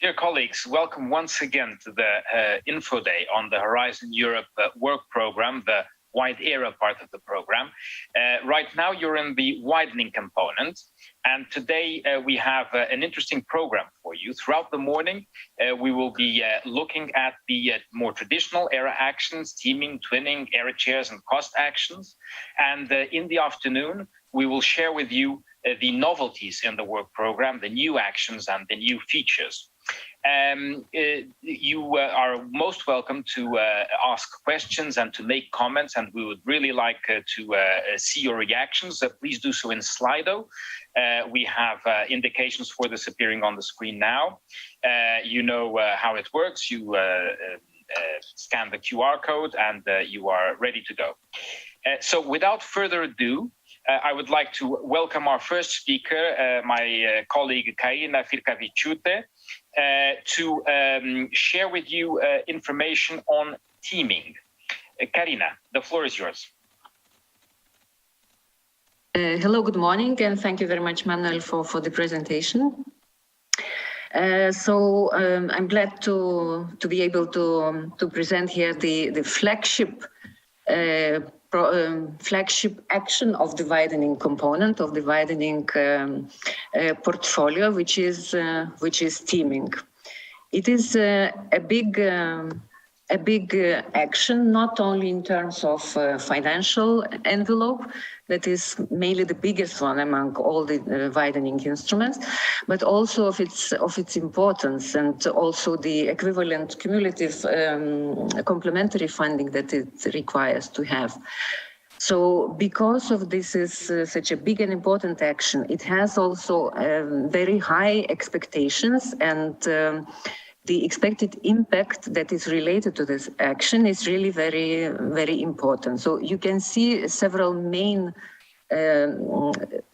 Dear colleagues, welcome once again to the Info Day on the Horizon Europe work program, the Wide Era part of the program. Right now you're in the Widening component, and today we have an interesting program for you. Throughout the morning, we will be looking at the more traditional ERA actions, teaming, twinning, ERA chairs, and cost actions. And in the afternoon, we will share with you the novelties in the work program, the new actions and the new features. You are most welcome to ask questions and to make comments, and we would really like to see your reactions. Please do so in Slido. We have indications for this appearing on the screen now. You know how it works. You scan the QR code and you are ready to go. So without further ado, I would like to welcome our first speaker, my colleague Karina Firkavičiūtė, to share with you information on teaming. Karina, the floor is yours. Hello, good morning, and thank you very much, Manuel, for the presentation. I'm glad to be able to present here the flagship action of the widening component of the widening portfolio, which is teaming. It is a big action, not only in terms of financial envelope, that is mainly the biggest one among all the widening instruments, but also of its importance, and also the equivalent cumulative complementary funding that it requires to have. So because of this is such a big and important action, it has also very high expectations, and the expected impact that is related to this action is really very, very important. So you can see several main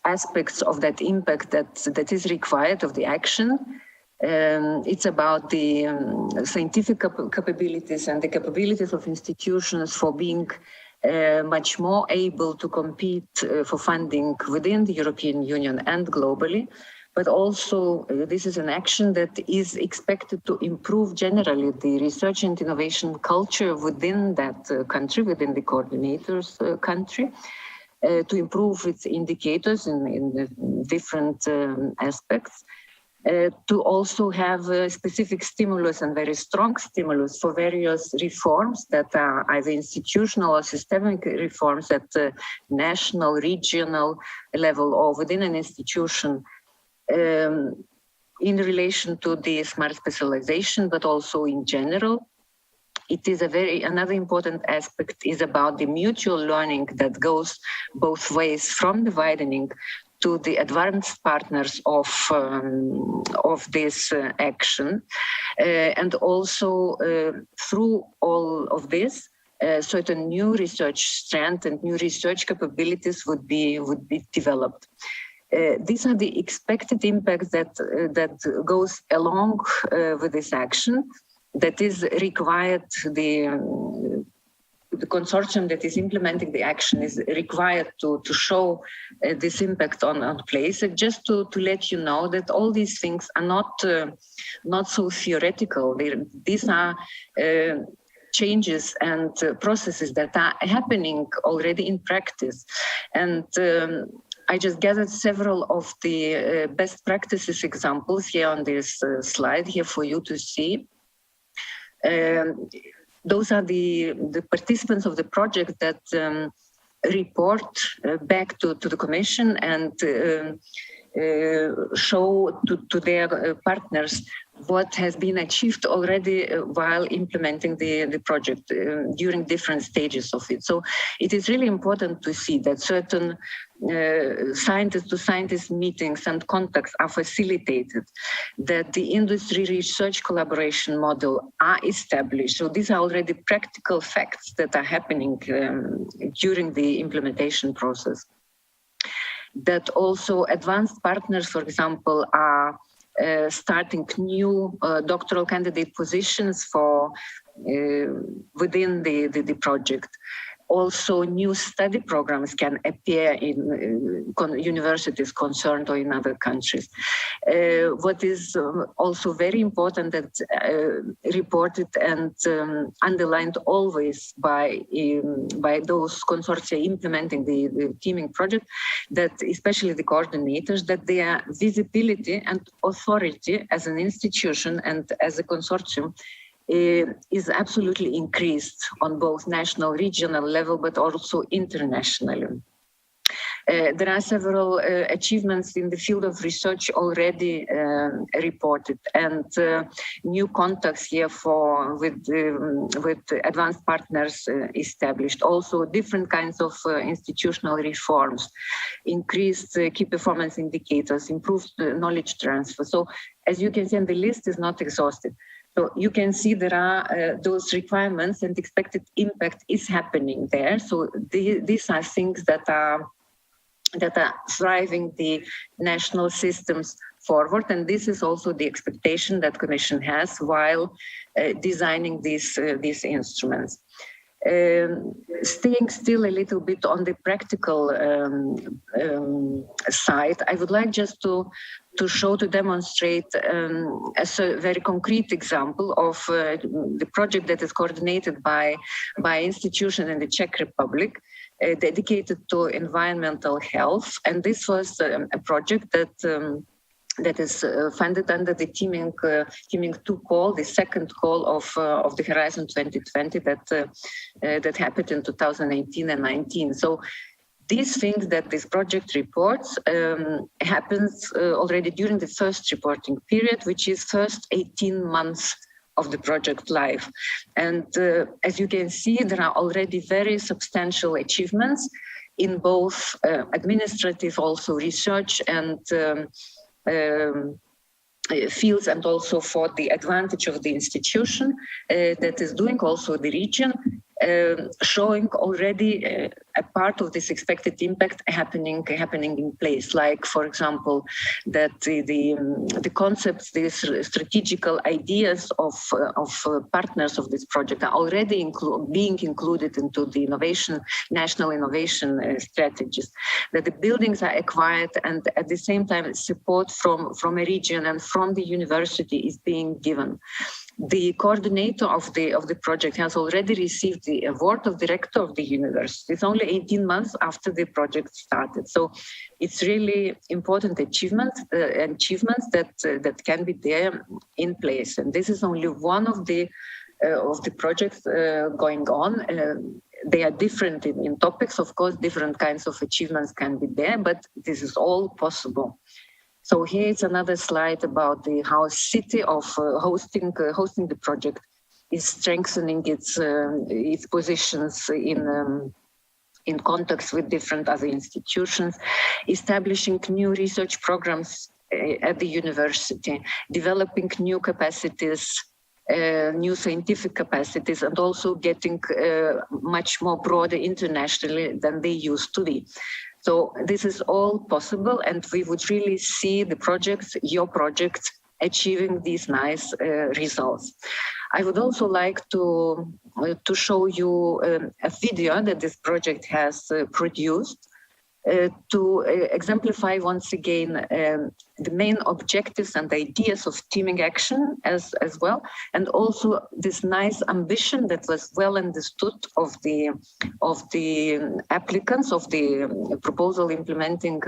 aspects of that impact that is required of the action. It's about the scientific capabilities and the capabilities of institutions for being much more able to compete for funding within the European Union and globally. But also, this is an action that is expected to improve generally the research and innovation culture within that country, within the coordinator's country, to improve its indicators in the different aspects, to also have a specific stimulus and very strong stimulus for various reforms that are either institutional or systemic reforms at national, regional level or within an institution, in relation to the smart specialization, but also in general. It is another important aspect is about the mutual learning that goes both ways from the widening to the advanced partners of this action. And also through all of this, certain new research strength and new research capabilities would be developed. These are the expected impacts that goes along with this action, that is required. The consortium that is implementing the action is required to show this impact on place. Just to let you know that all these things are not so theoretical. These are changes and processes that are happening already in practice. And I just gathered several of the best practices examples here on this slide here for you to see. Those are the participants of the project that report back to the Commission and show to their partners what has been achieved already while implementing the project during different stages of it. So it is really important to see that certain scientist-to-scientist meetings and contacts are facilitated, that the industry research collaboration model are established. So these are already practical facts that are happening during the implementation process. That also advanced partners, for example, are starting new doctoral candidate positions for within the project. Also, new study programs can appear in universities concerned or in other countries. What is also very important that reported and underlined always by those consortia implementing the teaming project, that especially the coordinators, that their visibility and authority as an institution and as a consortium is absolutely increased on both national, regional level, but also internationally. There are several achievements in the field of research already reported, and new contacts here with advanced partners established. Also, different kinds of institutional reforms, increased key performance indicators, improved knowledge transfer. So, as you can see, and the list is not exhaustive. So you can see there are those requirements, and expected impact is happening there. So these are things that are driving the national systems forward, and this is also the expectation that Commission has while designing these instruments. Staying still a little bit on the practical side, I would like just to demonstrate as a very concrete example of the project that is coordinated by institution in the Czech Republic, dedicated to environmental health. And this was a project that is funded under the Teaming 2 call, the second call of the Horizon 2020 that happened in 2018 and 19. So these things that this project reports happens already during the first reporting period, which is first 18 months of the project life. And as you can see, there are already very substantial achievements in both administrative, also research and fields, and also for the advantage of the institution that is doing, also the region, showing already a part of this expected impact happening in place. Like, for example, that the concepts, these strategical ideas of partners of this project are already being included into the national innovation strategies. That the buildings are acquired, and at the same time support from a region and from the university is being given. The coordinator of the project has already received the award of director of the university. It's only 18 months after the project started. So it's really important achievements that can be there in place. And this is only one of the projects going on. They are different in topics, of course, different kinds of achievements can be there, but this is all possible. So here is another slide about how city of hosting the project is strengthening its positions in contacts with different other institutions, establishing new research programs at the university, developing new capacities, new scientific capacities, and also getting much more broader internationally than they used to be. So this is all possible, and we would really see the projects, your projects, achieving these nice results. I would also like to show you a video that this project has produced to exemplify once again the main objectives and ideas of teaming action as well, and also this nice ambition that was well understood of the applicants of the proposal implementing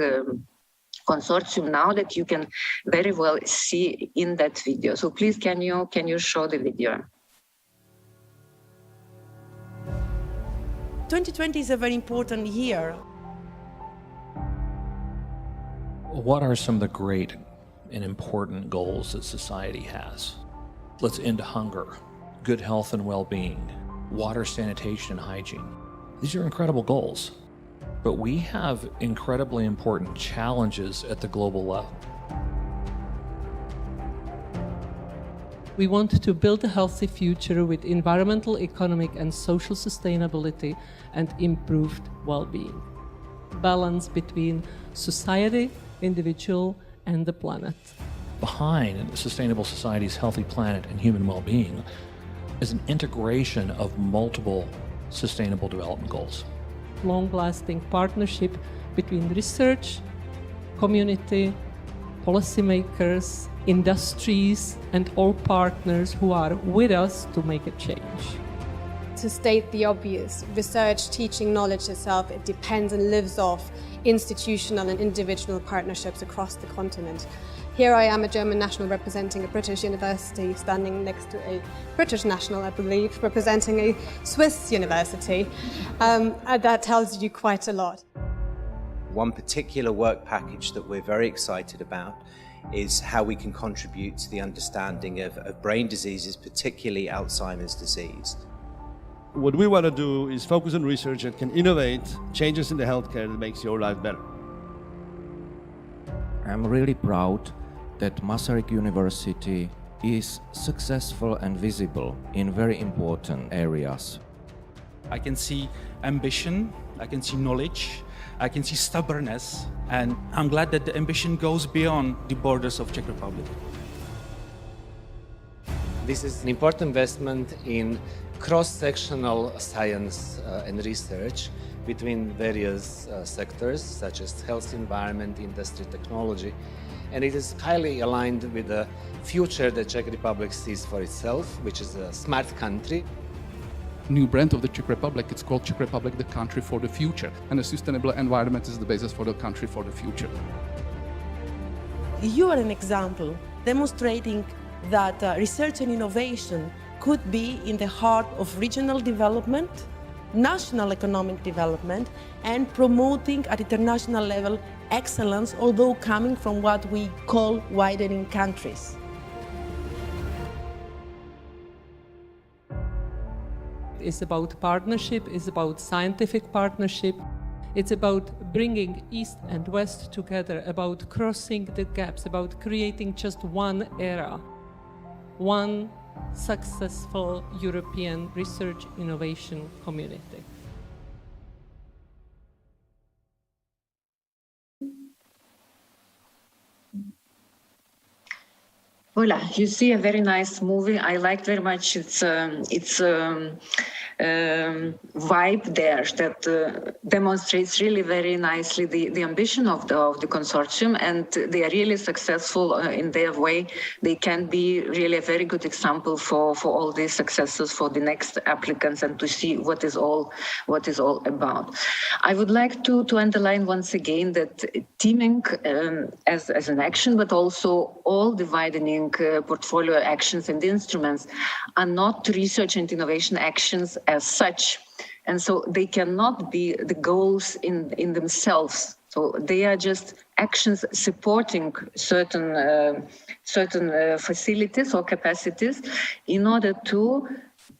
consortium now, that you can very well see in that video. So please, can you show the video? 2020 is a very important year. What are some of the great and important goals that society has? Let's end hunger, good health and well-being, water, sanitation, and hygiene. These are incredible goals, but we have incredibly important challenges at the global level. We want to build a healthy future with environmental, economic, and social sustainability and improved well-being. Balance between society, individual, and the planet. Behind sustainable society's healthy planet and human well-being is an integration of multiple Sustainable Development Goals. Long-lasting partnership between research, community, policymakers, industries, and all partners who are with us to make a change. To state the obvious, research, teaching, knowledge itself, it depends and lives off institutional and individual partnerships across the continent. Here I am, a German national representing a British university, standing next to a British national, I believe, representing a Swiss university. That tells you quite a lot. One particular work package that we're very excited about is how we can contribute to the understanding of brain diseases, particularly Alzheimer's disease. What we want to do is focus on research that can innovate changes in the healthcare that makes your life better. I'm really proud that Masaryk University is successful and visible in very important areas. I can see ambition, I can see knowledge, I can see stubbornness, and I'm glad that the ambition goes beyond the borders of Czech Republic. This is an important investment in cross-sectional science and research between various sectors such as health, environment, industry, technology, and it is highly aligned with the future that Czech Republic sees for itself, which is a smart country. New brand of the Czech Republic, it's called Czech Republic, the country for the future, and a sustainable environment is the basis for the country for the future. You are an example demonstrating that research and innovation could be in the heart of regional development, national economic development, and promoting at international level excellence, although coming from what we call widening countries. It's about partnership, it's about scientific partnership, it's about bringing East and West together, about crossing the gaps, about creating just one era, one successful European research innovation community. Voila, you see a very nice movie. I liked very much its vibe there that demonstrates really very nicely the ambition of the consortium, and they are really successful in their way. They can be really a very good example for all these successes for the next applicants and to see what is all about. I would like to underline once again that teaming as an action, but also all the widening portfolio actions and instruments are not research and innovation actions as such. And so they cannot be the goals in themselves. So they are just actions supporting certain facilities or capacities in order to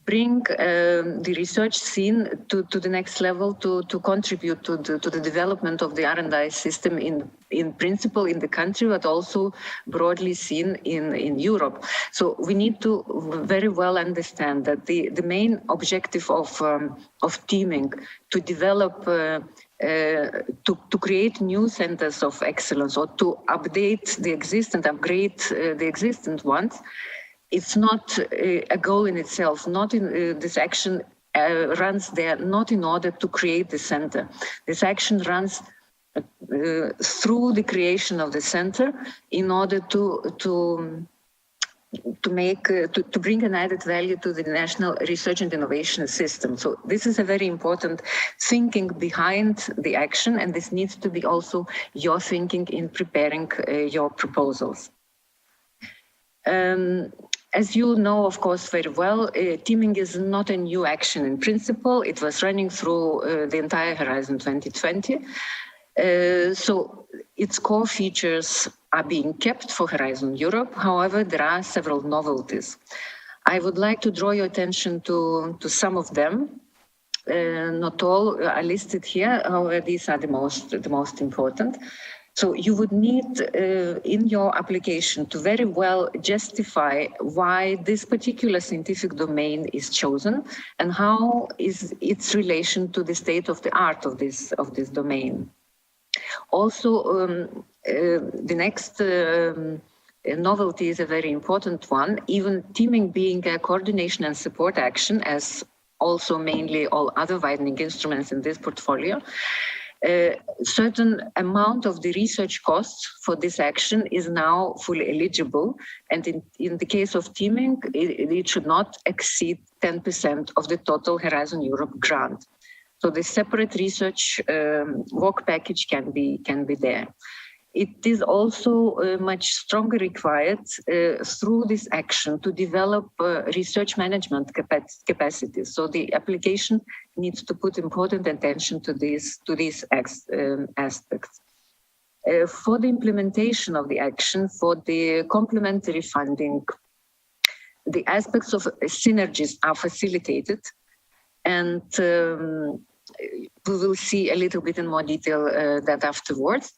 bring the research scene to the next level, to contribute to the development of the R&I system in principle in the country, but also broadly seen in Europe. So we need to very well understand that the main objective of teaming to develop to create new centers of excellence or to update the existing, upgrade the existing ones. It's not a goal in itself. Not in this action runs there not in order to create the center. This action runs through the creation of the center in order to bring an added value to the national research and innovation system. So this is a very important thinking behind the action, and this needs to be also your thinking in preparing your proposals. As you know, of course, very well, teaming is not a new action in principle. It was running through the entire Horizon 2020. So its core features are being kept for Horizon Europe. However, there are several novelties. I would like to draw your attention to some of them. Not all are listed here. However, these are the most important. So you would need in your application to very well justify why this particular scientific domain is chosen and how is its relation to the state of the art of this domain. Also, the next novelty is a very important one. Even teaming being a coordination and support action, as also mainly all other widening instruments in this portfolio, certain amount of the research costs for this action is now fully eligible. And in the case of teaming, it should not exceed 10% of the total Horizon Europe grant. So the separate research work package can be there. It is also much stronger required through this action to develop research management capacities. So the application needs to put important attention to these aspects. For the implementation of the action, for the complementary funding, the aspects of synergies are facilitated, and we will see a little bit in more detail that afterwards.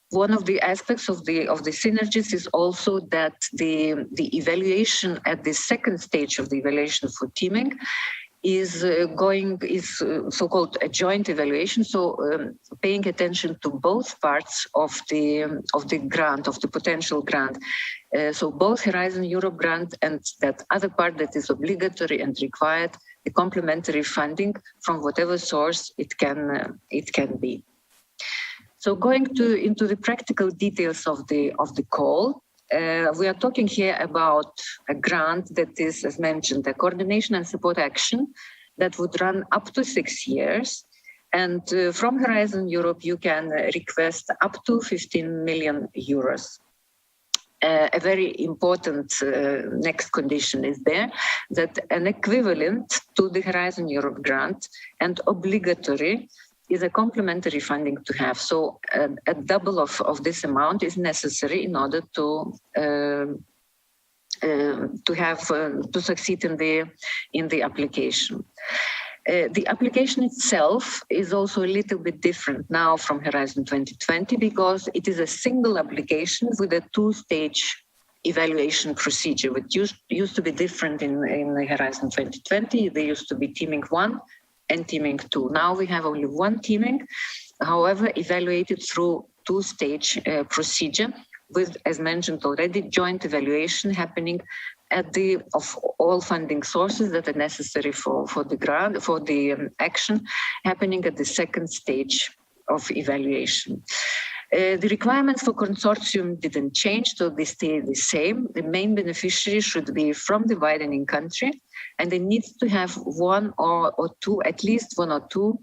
One of the aspects of the synergies is also that the evaluation at the second stage of the evaluation for teaming is so-called a joint evaluation. So paying attention to both parts of the grant, of the potential grant. So both Horizon Europe grant and that other part that is obligatory and required, the complementary funding from whatever source it can be. So going into the practical details of the call, we are talking here about a grant that is, as mentioned, a coordination and support action that would run up to 6 years. And from Horizon Europe, you can request up to 15 million euros. A very important next condition is there that an equivalent to the Horizon Europe grant and obligatory is a complementary funding to have. So a double of this amount is necessary in order to succeed in the application. The application itself is also a little bit different now from Horizon 2020 because it is a single application with a two-stage evaluation procedure, which used to be different in Horizon 2020. There used to be teaming 1 and teaming 2. Now we have only one teaming, however, evaluated through two-stage procedure with, as mentioned already, joint evaluation happening of all funding sources that are necessary for the grant, for the action, happening at the second stage of evaluation. The requirements for consortium didn't change, so they stay the same. The main beneficiary should be from the widening country, and they need to have one or two, at least one or two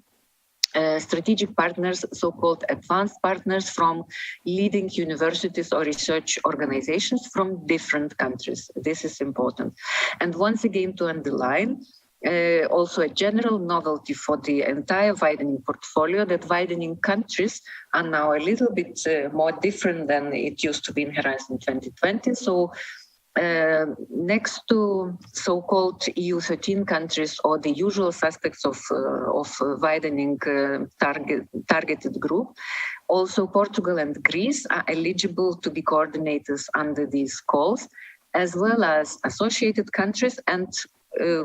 strategic partners, so-called advanced partners from leading universities or research organizations from different countries. This is important. And once again, to underline, also a general novelty for the entire widening portfolio, that widening countries are now a little bit more different than it used to be in Horizon 2020. So next to so-called EU 13 countries or the usual suspects of widening targeted group, also Portugal and Greece are eligible to be coordinators under these calls, as well as associated countries. And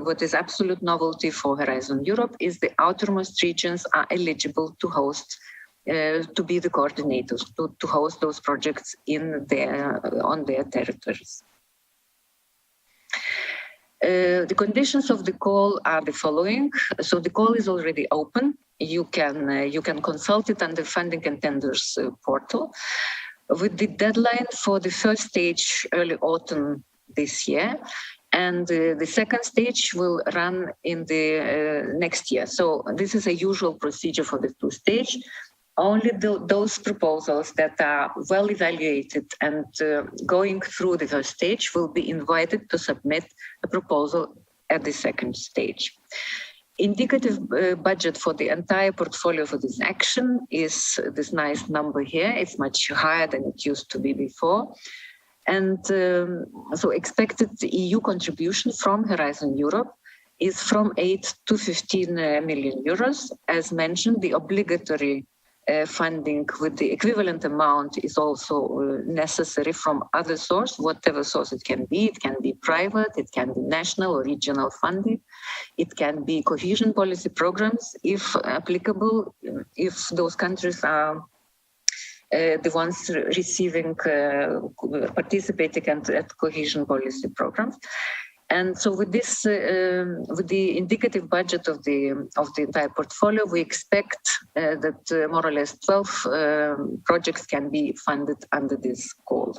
what is absolute novelty for Horizon Europe is the outermost regions are eligible to host, to be the coordinators, to host those projects on their territories. The conditions of the call are the following. So the call is already open. You can consult it on the Funding and Tenders portal, with the deadline for the first stage early autumn this year. And the second stage will run in the next year. So this is a usual procedure for the two stage. Only those proposals that are well evaluated and going through the first stage will be invited to submit a proposal at the second stage. Indicative budget for the entire portfolio for this action is this nice number here. It's much higher than it used to be before. And so expected EU contribution from Horizon Europe is from 8 to 15 million euros. As mentioned, the obligatory funding with the equivalent amount is also necessary from other source, whatever source it can be. It can be private, it can be national or regional funding. It can be cohesion policy programs, if applicable, if those countries are the ones receiving, participating at cohesion policy programs. And so with this, with the indicative budget of the entire portfolio, we expect that more or less 12 projects can be funded under this goal.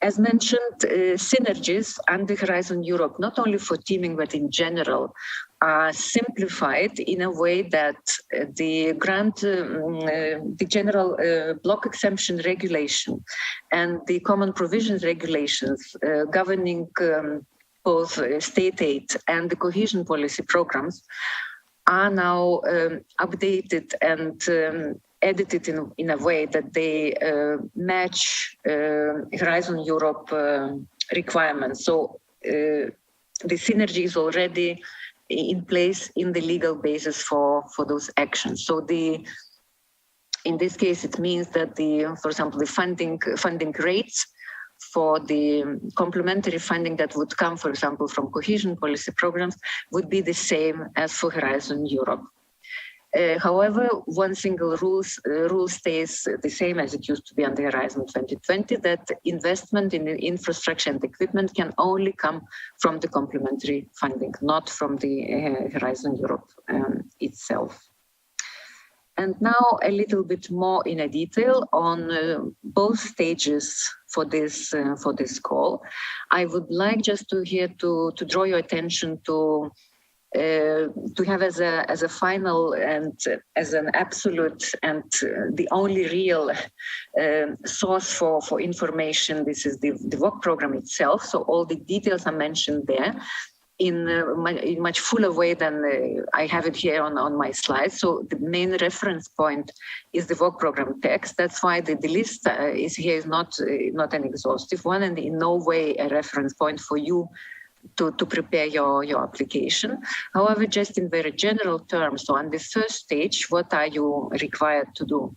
As mentioned, synergies under Horizon Europe, not only for teaming, but in general, are simplified in a way that the grant, the general block exemption regulation and the common provisions regulations governing both state aid and the cohesion policy programs are now updated and edited in a way that they match Horizon Europe requirements. So the synergy is already in place in the legal basis for those actions. So in this case, it means that for example, the funding rates for the complementary funding that would come, for example, from cohesion policy programs would be the same as for Horizon Europe. However, one single rule stays the same as it used to be under Horizon 2020, that investment in the infrastructure and equipment can only come from the complementary funding, not from the Horizon Europe itself. And now a little bit more in a detail on both stages for this call. I would like just to draw your attention to have as a final and as an absolute and the only real source for information. This is the work program itself. So all the details are mentioned there in much fuller way than I have it here on my slides. So the main reference point is the work program text. That's why the list is here is not an exhaustive one, and in no way a reference point for you to prepare your application. However, just in very general terms, so on the first stage, what are you required to do?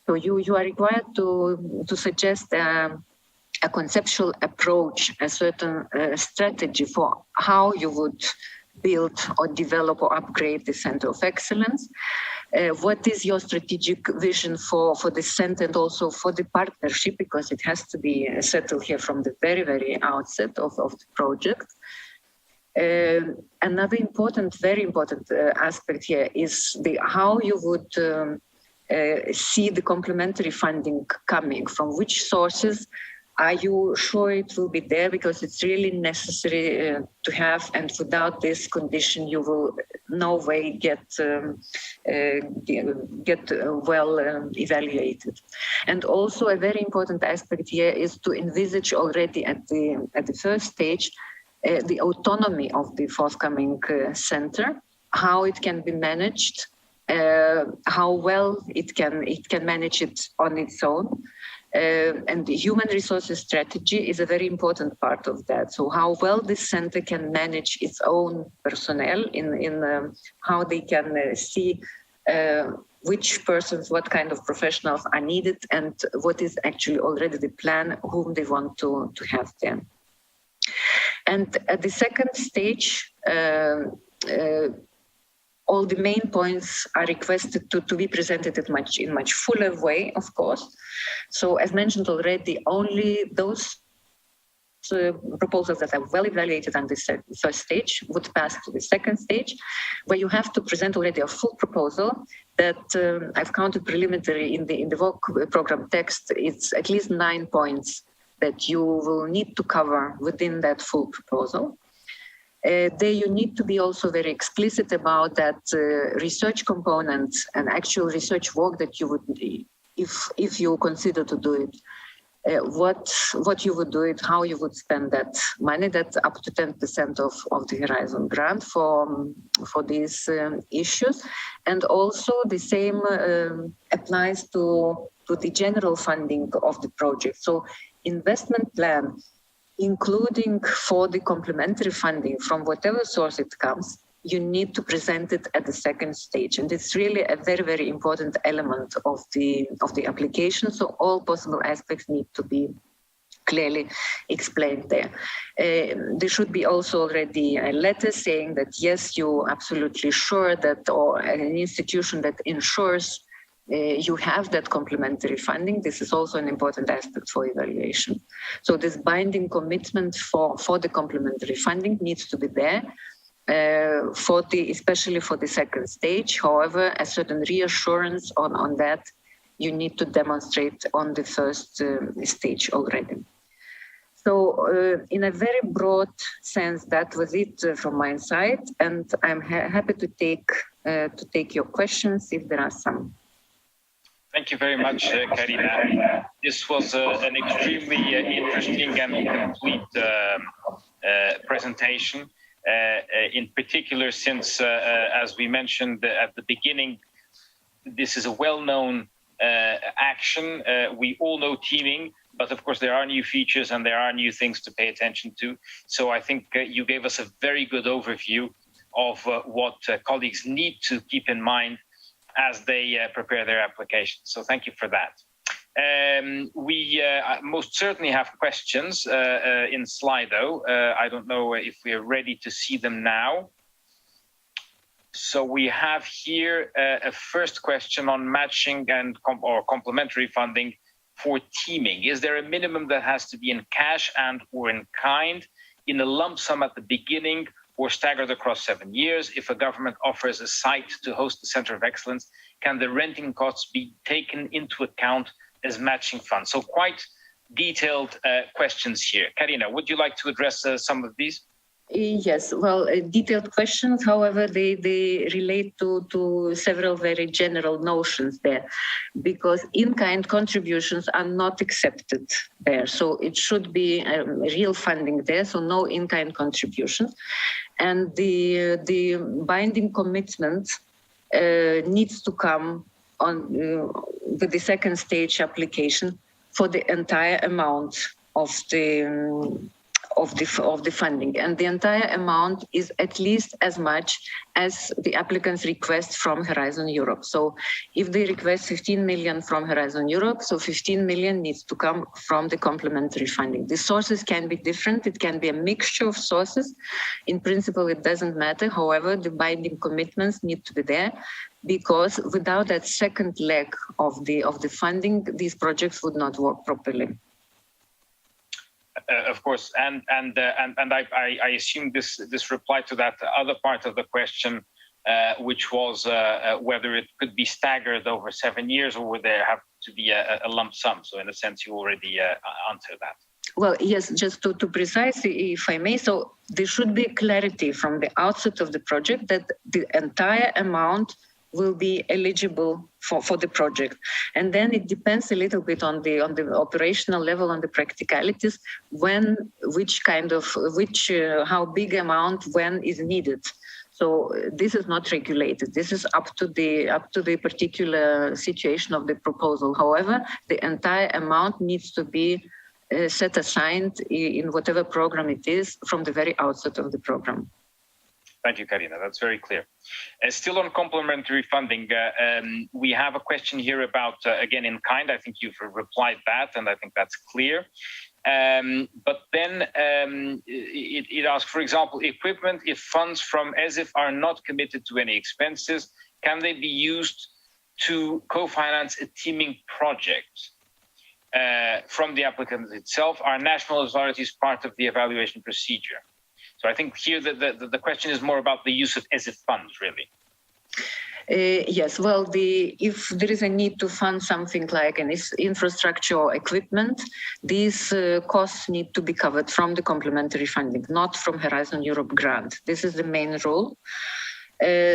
So you are required to suggest a conceptual approach, a certain strategy for how you would build or develop or upgrade the Center of Excellence. What is your strategic vision for the center and also for the partnership, because it has to be settled here from the very, very outset of the project. Another very important aspect here is how you would see the complementary funding coming, from which sources. Are you sure it will be there? Because it's really necessary to have, and without this condition, you will no way get well evaluated. And also a very important aspect here is to envisage already at the first stage the autonomy of the forthcoming center, how it can be managed, how well it can manage it on its own. And the human resources strategy is a very important part of that. So how well this center can manage its own personnel in how they can see which persons, what kind of professionals are needed, and what is actually already the plan, whom they want to have there. And at the second stage, all the main points are requested to be presented in much fuller way, of course. So as mentioned already, only those proposals that are well evaluated on this first stage would pass to the second stage, where you have to present already a full proposal that I've counted preliminary in the work program text. It's at least 9 points that you will need to cover within that full proposal. There you need to be also very explicit about that research component and actual research work that you would, if you consider to do it, what you would do it, how you would spend that money. That's up to 10% of the Horizon grant for these issues. And also the same applies to the general funding of the project. So investment plan, including for the complementary funding from whatever source it comes, you need to present it at the second stage. And it's really a very, very important element of the application. So all possible aspects need to be clearly explained there. There should be also already a letter saying that, yes, you're absolutely sure that, or an institution that ensures you have that complementary funding. This is also an important aspect for evaluation. So this binding commitment for the complementary funding needs to be there, especially for the second stage. However, a certain reassurance on that you need to demonstrate on the first stage already. So in a very broad sense, that was it from my side, and I'm happy to take your questions if there are some. Thank you very much, Karina. This was an extremely interesting and complete presentation, in particular since, as we mentioned at the beginning, this is a well-known action. We all know teaming, but of course there are new features and there are new things to pay attention to. So I think you gave us a very good overview of what colleagues need to keep in mind as they prepare their applications. So thank you for that. We most certainly have questions in Slido. I don't know if we're ready to see them now. So we have here a first question on matching and or complementary funding for teaming. Is there a minimum that has to be in cash and or in kind, in a lump sum at the beginning, or staggered across 7 years? If a government offers a site to host the Center of Excellence, can the renting costs be taken into account as matching funds? So quite detailed questions here. Karina, would you like to address some of these? Yes, well, detailed questions, however, they relate to several very general notions there, because in-kind contributions are not accepted there. So it should be real funding there, so no in-kind contributions. And the binding commitment needs to come on with the second stage application for the entire amount of the funding, and the entire amount is at least as much as the applicant's request from Horizon Europe. So if they request 15 million from Horizon Europe, so 15 million needs to come from the complementary funding. The sources can be different. It can be a mixture of sources. In principle, it doesn't matter. However, the binding commitments need to be there, because without that second leg of the funding, these projects would not work properly. Of course, and I assume this replied to that other part of the question, which was whether it could be staggered over 7 years, or would there have to be a lump sum? So in a sense, you already answered that. Well, yes, just to precise, if I may, so there should be clarity from the outset of the project that the entire amount will be eligible for the project. And then it depends a little bit on the operational level, on the practicalities, how big amount when is needed. So this is not regulated. This is up to the particular situation of the proposal. However, the entire amount needs to be set aside in whatever program it is from the very outset of the program. Thank you, Karina. That's very clear. Still on complementary funding, we have a question here about, again, in kind. I think you've replied that, and I think that's clear. But then it asks, for example, equipment, if funds from ESIF are not committed to any expenses, can they be used to co-finance a teaming project from the applicant itself? Are national authorities part of the evaluation procedure? So I think here the question is more about the use of ESIF funds, really. Yes, well, if there is a need to fund something like an infrastructure or equipment, these costs need to be covered from the complementary funding, not from Horizon Europe grant. This is the main rule.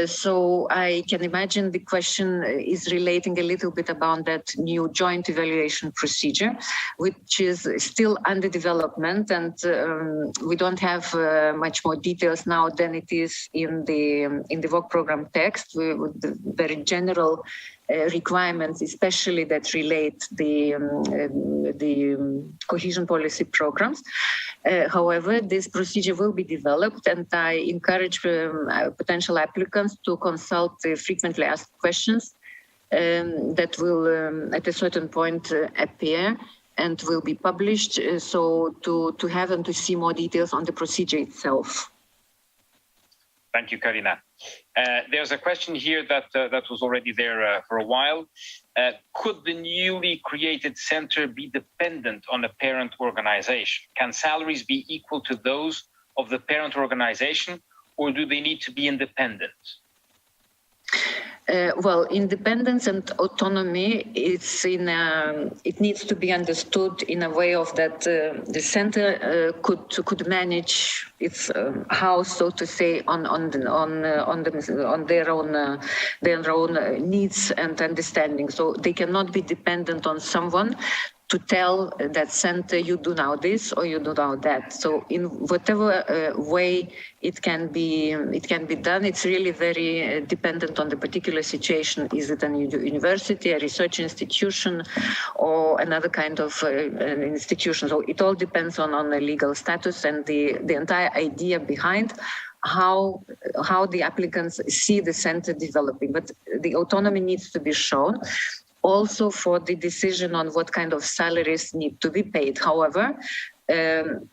So I can imagine the question is relating a little bit about that new joint evaluation procedure, which is still under development, and we don't have much more details now than it is in the work program text, with the very general requirements, especially that relate the cohesion policy programs. However, this procedure will be developed, and I encourage potential applicants to consult the frequently asked questions that will, at a certain point, appear and will be published, so to have and to see more details on the procedure itself. Thank you, Karina. There's a question here that was already there for a while. Could the newly created center be dependent on a parent organization? Can salaries be equal to those of the parent organization, or do they need to be independent? Well, independence and autonomy, it needs to be understood in a way of that the center could manage its house, so to say, on their own needs and understanding. So they cannot be dependent on someone to tell that center, you do now this or you do now that. So in whatever way it can be done, it's really very dependent on the particular situation. Is it a university, a research institution, or another kind of institution? So it all depends on the legal status and the entire idea behind how the applicants see the center developing. But the autonomy needs to be shown. Also for the decision on what kind of salaries need to be paid. However, it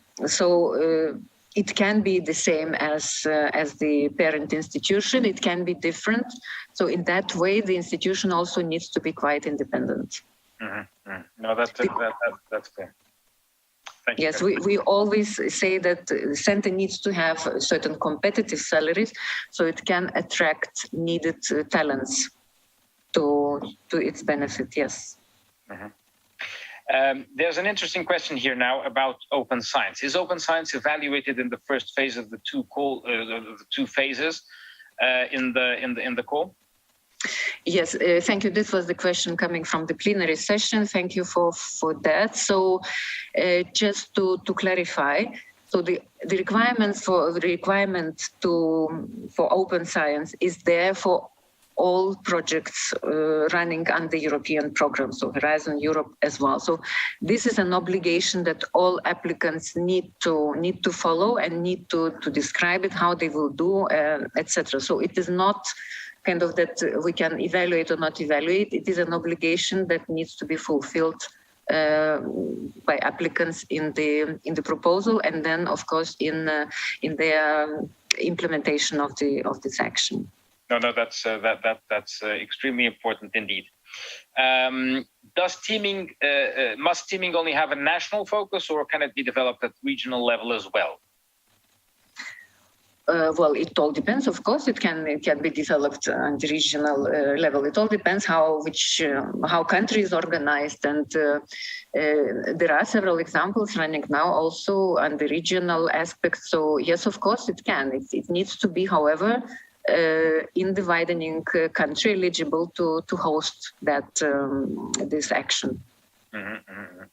can be the same as the parent institution. It can be different. So in that way, the institution also needs to be quite independent. Mm-hmm. No, that's clear. Thank you. Yes, we always say that the center needs to have certain competitive salaries so it can attract needed talents to its benefit, yes. Mm-hmm. There's an interesting question here now about open science. Is open science evaluated in the first phase of the two phases in the call? Yes, thank you. This was the question coming from the plenary session. Thank you for that. So, just to clarify, so the requirement for open science is there for all projects running under European programs, so Horizon Europe as well. So this is an obligation that all applicants need to follow and need to describe it, how they will do, etc. So it is not kind of that we can evaluate or not evaluate. It is an obligation that needs to be fulfilled by applicants in the proposal, and then of course in their implementation of this action. No, that's extremely important indeed. Must teaming only have a national focus, or can it be developed at regional level as well? Well, it all depends. Of course, it can be developed at the regional level. It all depends how country is organized, and there are several examples running now also on the regional aspect. So yes, of course, it can. It needs to be, however, in the widening country eligible to host that this action. Mm-hmm, mm-hmm.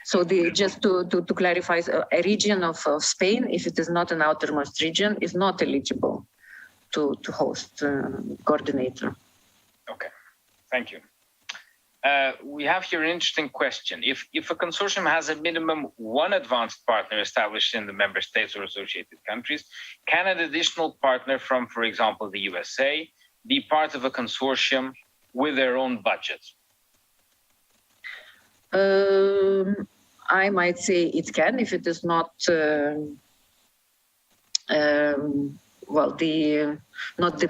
So just to clarify, a region of Spain, if it is not an outermost region, is not eligible to host coordinator. Okay, thank you. We have here an interesting question. If a consortium has a minimum one advanced partner established in the member states or associated countries, can an additional partner from, for example, the USA, be part of a consortium with their own budget? I might say it can, if it is not not the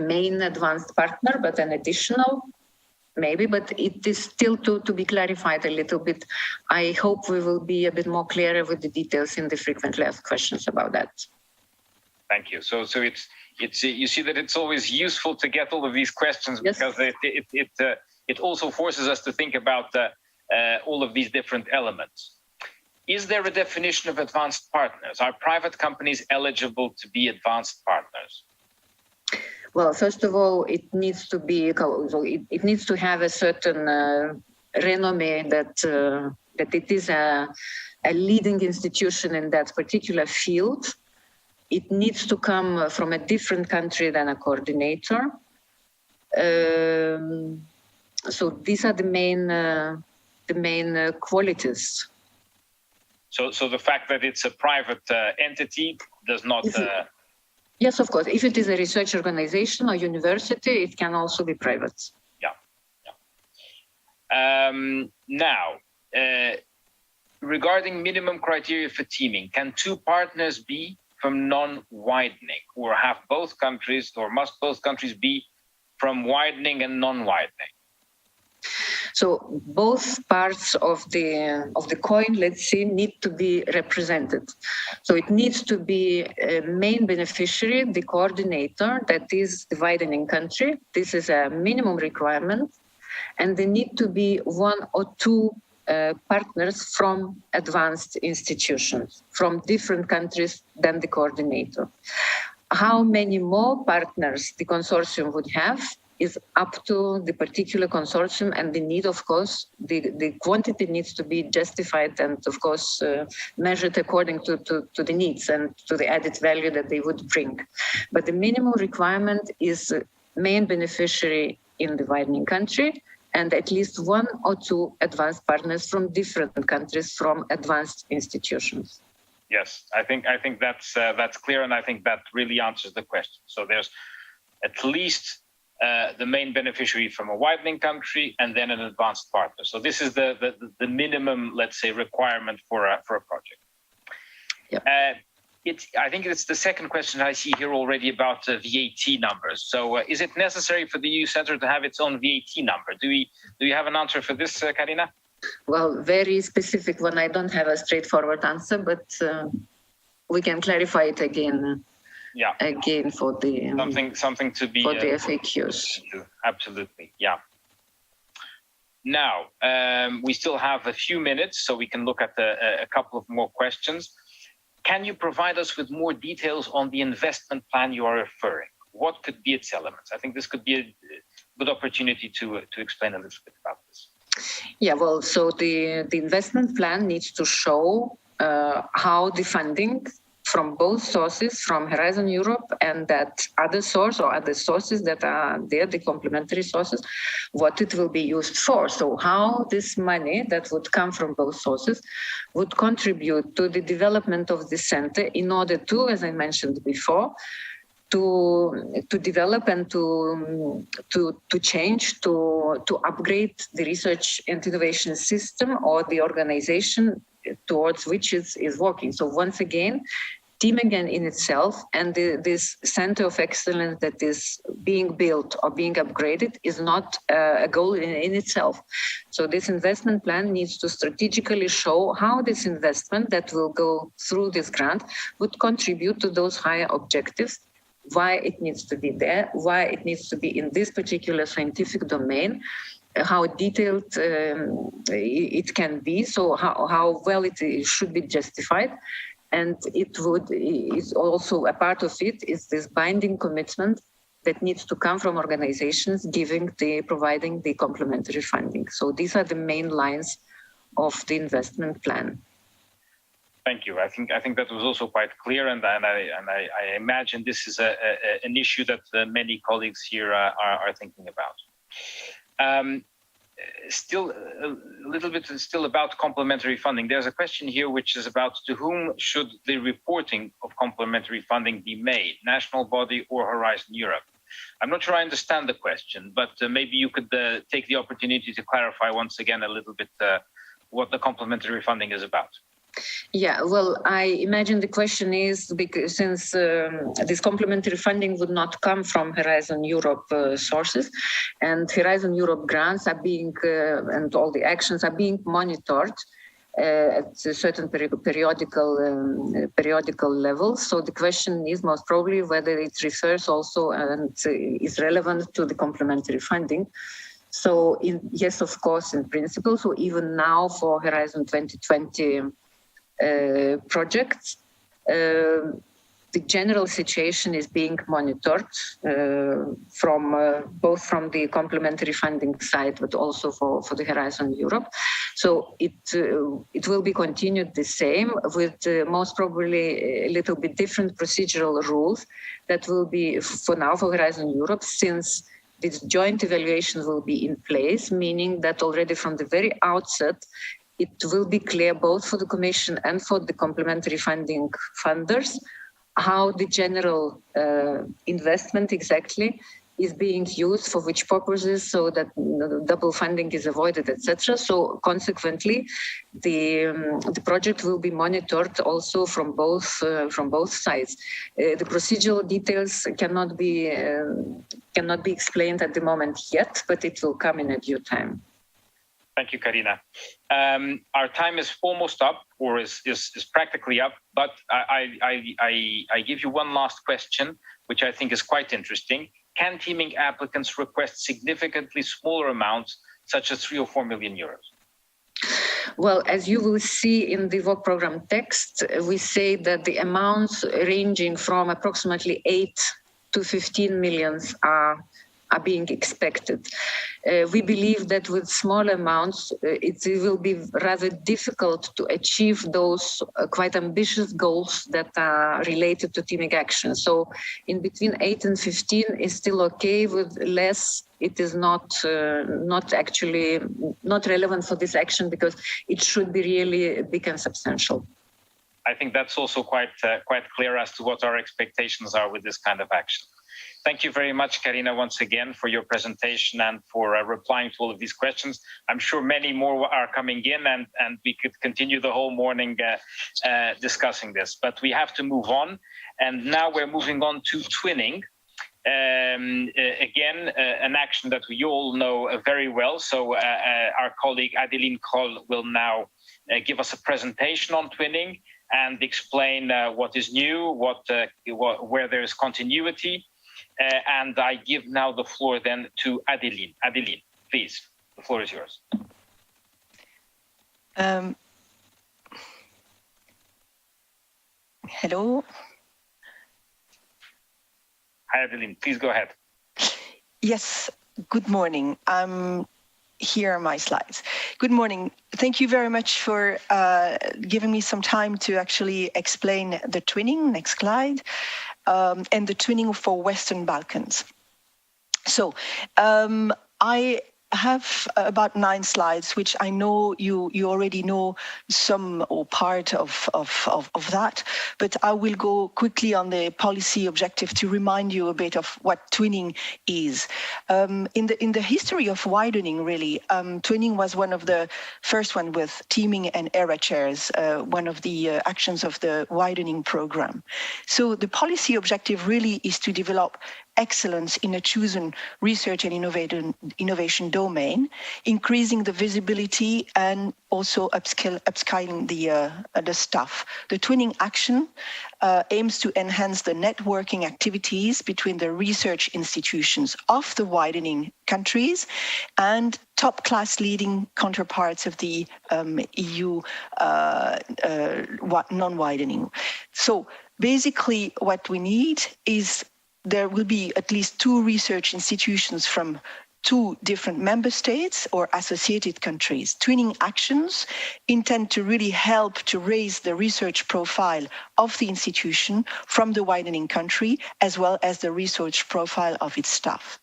main advanced partner, but an additional. Maybe, but it is still to be clarified a little bit. I hope we will be a bit more clearer with the details in the frequently asked questions about that. Thank you. So it's you see that it's always useful to get all of these questions, yes, because it also forces us to think about all of these different elements. Is there a definition of advanced partners? Are private companies eligible to be advanced partners? Well, first of all, it needs to be. It needs to have a certain renommé that it is a leading institution in that particular field. It needs to come from a different country than a coordinator. So these are the main qualities. So the fact that it's a private entity does not. Yes, of course. If it is a research organization or university, it can also be private. Yeah. Now, regarding minimum criteria for teaming, can two partners be from non-widening, or have both countries, or must both countries be from widening and non-widening? So both parts of the coin, let's say, need to be represented. So it needs to be a main beneficiary, the coordinator, that is the widening country. This is a minimum requirement. And there need to be one or two partners from advanced institutions, from different countries than the coordinator. How many more partners the consortium would have is up to the particular consortium, and the need, of course, the quantity needs to be justified and, of course, measured according to the needs and to the added value that they would bring. But the minimum requirement is main beneficiary in the widening country, and at least one or two advanced partners from different countries, from advanced institutions. Yes, I think that's clear, and I think that really answers the question. So there's at least the main beneficiary from a widening country, and then an advanced partner. So this is the minimum, let's say, requirement for a project. Yep. I think it's the second question I see here already about VAT numbers. So is it necessary for the EU Center to have its own VAT number? Do you have an answer for this, Karina? Well, very specific one. I don't have a straightforward answer, but we can clarify it again. Yeah. Again, for the something to be for the FAQs. Absolutely, yeah. Now we still have a few minutes, so we can look at a couple of more questions. Can you provide us with more details on the investment plan you are referring? What could be its elements? I think this could be a good opportunity to explain a little bit about this. Yeah, well, so the investment plan needs to show how the funding from both sources, from Horizon Europe and that other source or other sources that are there, the complementary sources, what it will be used for. So how this money that would come from both sources would contribute to the development of the center in order to, as I mentioned before, to develop and to change, to upgrade the research and innovation system or the organization towards which is working. So once again, team again in itself and this center of excellence that is being built or being upgraded is not a goal in itself. So this investment plan needs to strategically show how this investment that will go through this grant would contribute to those higher objectives, why it needs to be there, why it needs to be in this particular scientific domain, how detailed it can be, so how well it should be justified. And it's also a part of it is this binding commitment that needs to come from organizations providing the complementary funding. So these are the main lines of the investment plan. Thank you. I think that was also quite clear, and I imagine this is an issue that many colleagues here are thinking about. Still a little bit about complementary funding. There's a question here which is about to whom should the reporting of complementary funding be made, national body or Horizon Europe? I'm not sure I understand the question, but maybe you could take the opportunity to clarify once again a little bit what the complementary funding is about. Yeah, well, I imagine the question is because since this complementary funding would not come from Horizon Europe sources, and Horizon Europe grants are being, and all the actions are being monitored at a certain periodical level. So the question is most probably whether it refers also and is relevant to the complementary funding. So yes, of course, in principle. So even now for Horizon 2020 projects, the general situation is being monitored from both from the complementary funding side, but also for the Horizon Europe. So it will be continued the same with most probably a little bit different procedural rules that will be for now for Horizon Europe, since this joint evaluation will be in place, meaning that already from the very outset, it will be clear both for the Commission and for the complementary funding funders how the general investment exactly is being used, for which purposes, so that double funding is avoided, etc. So consequently, the project will be monitored also from both sides. The procedural details cannot be explained at the moment yet, but it will come in a due time. Thank you, Karina. Our time is almost up, or is practically up, but I give you one last question, which I think is quite interesting. Can teaming applicants request significantly smaller amounts, such as 3 or 4 million euros? Well, as you will see in the work program text, we say that the amounts ranging from approximately 8 to 15 millions are being expected. We believe that with small amounts, it will be rather difficult to achieve those quite ambitious goals that are related to teaming action. So in between 8 and 15 is still okay. With less, it is not relevant for this action, because it should be really big and substantial. I think that's also quite clear as to what our expectations are with this kind of action. Thank you very much, Karina, once again, for your presentation and for replying to all of these questions. I'm sure many more are coming in, and we could continue the whole morning discussing this. But we have to move on. And now we're moving on to twinning. Again, an action that we all know very well. So our colleague Adeline Kroll will now give us a presentation on twinning and explain what is new, where there is continuity. And I give now the floor then to Adeline. Adeline, please, the floor is yours. Hello. Hi, Adeline, please go ahead. Yes, good morning. Here are my slides. Good morning. Thank you very much for giving me some time to actually explain the twinning. Next slide. And the twinning for Western Balkans. So I have about 9 slides, which I know you already know some or part of that, but I will go quickly on the policy objective to remind you a bit of what twinning is. In the history of widening, really, twinning was one of the first one with teaming and ERA chairs, one of the actions of the widening program. So the policy objective really is to develop excellence in a chosen research and innovation domain, increasing the visibility and also upskilling the staff. The twinning action aims to enhance the networking activities between the research institutions of the widening countries and top-class leading counterparts of the EU non-widening. So basically what we need is there will be at least 2 research institutions from 2 different member states or associated countries. Twinning actions intend to really help to raise the research profile of the institution from the widening country, as well as the research profile of its staff.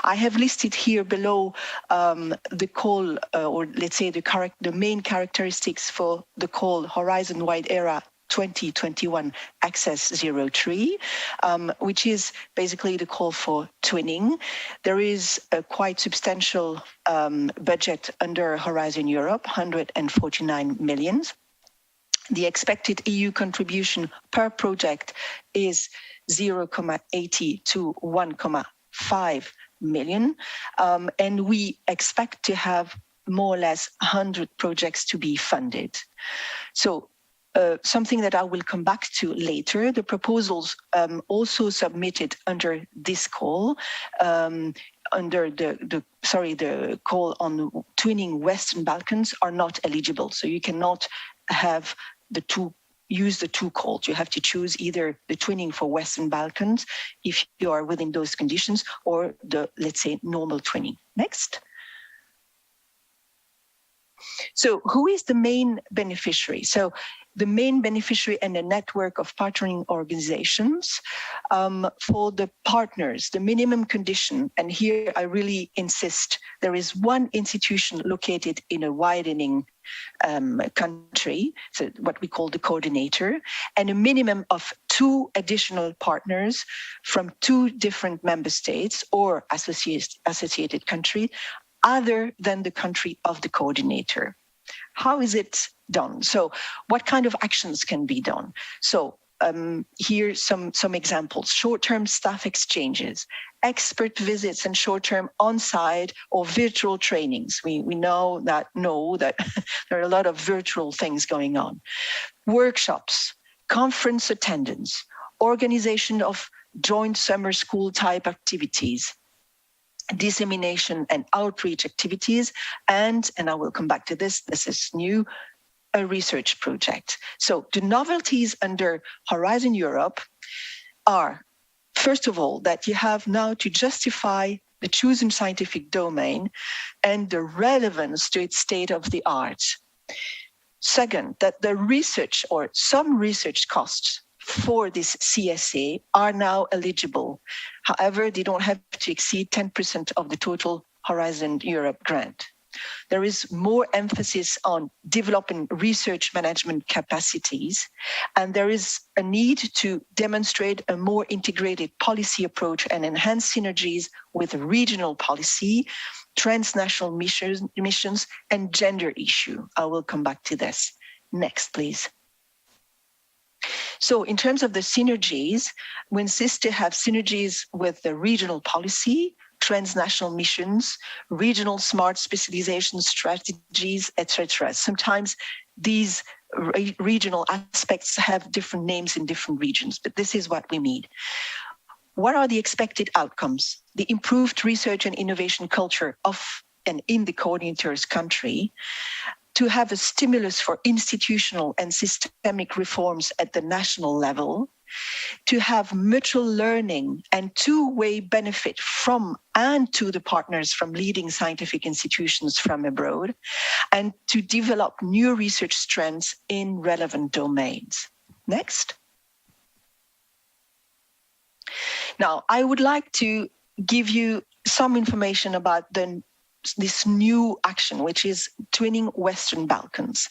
I have listed here below the call, or let's say the main characteristics for the call Horizon Wide Era 2021 Access 03, which is basically the call for twinning. There is a quite substantial budget under Horizon Europe, 149 million. The expected EU contribution per project is 0.80 to 1.5 million, and we expect to have more or less 100 projects to be funded. So something that I will come back to later, the proposals also submitted under this call, under the call on twinning Western Balkans are not eligible. So you cannot have use the 2 calls. You have to choose either the twinning for Western Balkans if you are within those conditions, or the, let's say, normal twinning. Next. So who is the main beneficiary? So the main beneficiary and a network of partnering organizations. For the partners, the minimum condition, and here I really insist, there is 1 institution located in a widening country, so what we call the coordinator, and a minimum of 2 additional partners from 2 different member states or associated country other than the country of the coordinator. How is it done? So what kind of actions can be done? So here's some examples. Short-term staff exchanges, expert visits and short-term on-site or virtual trainings. We know that there are a lot of virtual things going on. Workshops, conference attendance, organization of joint summer school type activities, dissemination and outreach activities, and I will come back to this is new, a research project. So the novelties under Horizon Europe are, first of all, that you have now to justify the chosen scientific domain and the relevance to its state of the art. Second, that the research or some research costs for this CSA are now eligible. However, they don't have to exceed 10% of the total Horizon Europe grant. There is more emphasis on developing research management capacities, and there is a need to demonstrate a more integrated policy approach and enhance synergies with regional policy, transnational missions, and gender issue. I will come back to this. Next, please. So in terms of the synergies, we insist to have synergies with the regional policy, transnational missions, regional smart specialization strategies, etc. Sometimes these regional aspects have different names in different regions, but this is what we need. What are the expected outcomes? The improved research and innovation culture of and in the coordinator's country, to have a stimulus for institutional and systemic reforms at the national level, to have mutual learning and two-way benefit from and to the partners from leading scientific institutions from abroad, and to develop new research strands in relevant domains. Next. Now, I would like to give you some information about this new action, which is Twinning Western Balkans.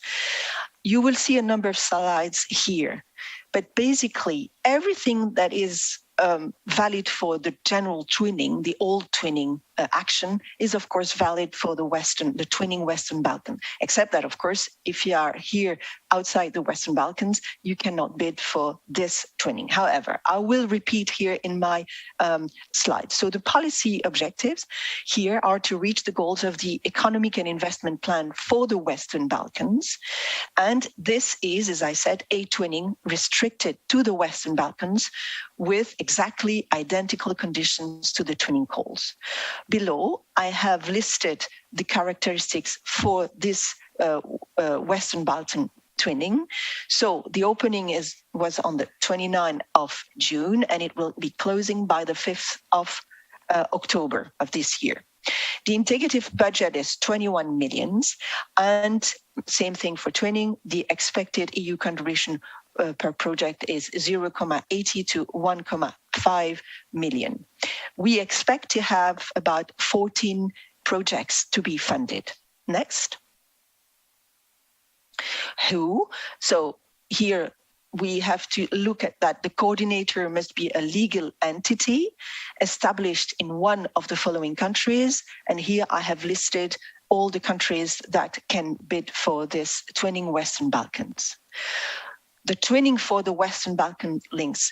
You will see a number of slides here, but basically everything that is valid for the general twinning, the old twinning action, is of course valid for the Twinning Western Balkan, except that of course, if you are here outside the Western Balkans, you cannot bid for this twinning. However, I will repeat here in my slide. So the policy objectives here are to reach the goals of the economic and investment plan for the Western Balkans. And this is, as I said, a twinning restricted to the Western Balkans with exactly identical conditions to the twinning calls. Below, I have listed the characteristics for this Western Balkan twinning. So the opening was on the 29th of June, and it will be closing by the 5th of October of this year. The indicative budget is 21 million, and same thing for twinning. The expected EU contribution per project is 0.80 to 1.5 million. We expect to have about 14 projects to be funded. Next. Who? So here we have to look at that the coordinator must be a legal entity established in one of the following countries. And here I have listed all the countries that can bid for this Twinning Western Balkans. The twinning for the Western Balkan links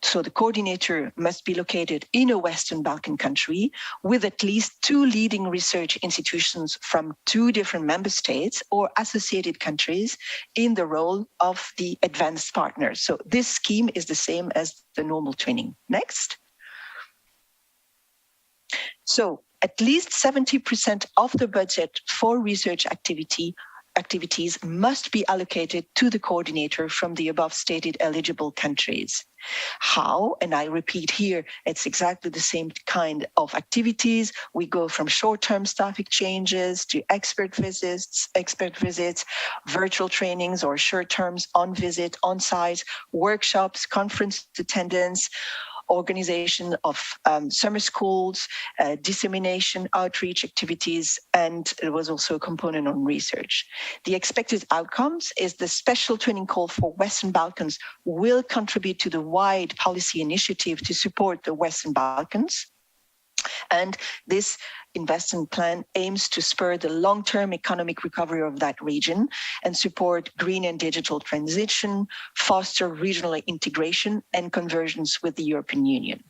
so the coordinator must be located in a Western Balkan country with at least 2 leading research institutions from 2 different member states or associated countries in the role of the advanced partner. So this scheme is the same as the normal twinning. Next. So at least 70% of the budget for research activities must be allocated to the coordinator from the above stated eligible countries. How? And I repeat here, it's exactly the same kind of activities. We go from short-term staff exchanges to expert visits, virtual trainings or short terms on visit, on site, workshops, conference attendance, organization of summer schools, dissemination, outreach activities, and there was also a component on research. The expected outcomes is the special twinning call for Western Balkans will contribute to the wide policy initiative to support the Western Balkans. And this investment plan aims to spur the long-term economic recovery of that region and support green and digital transition, foster regional integration and convergence with the European Union.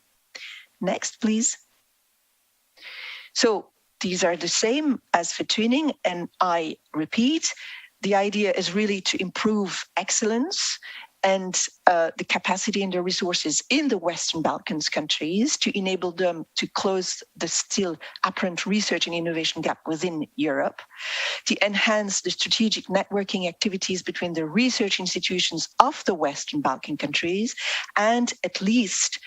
Next, please. So these are the same as for twinning, and I repeat, the idea is really to improve excellence and the capacity and the resources in the Western Balkans countries to enable them to close the still apparent research and innovation gap within Europe, to enhance the strategic networking activities between the research institutions of the Western Balkan countries and at least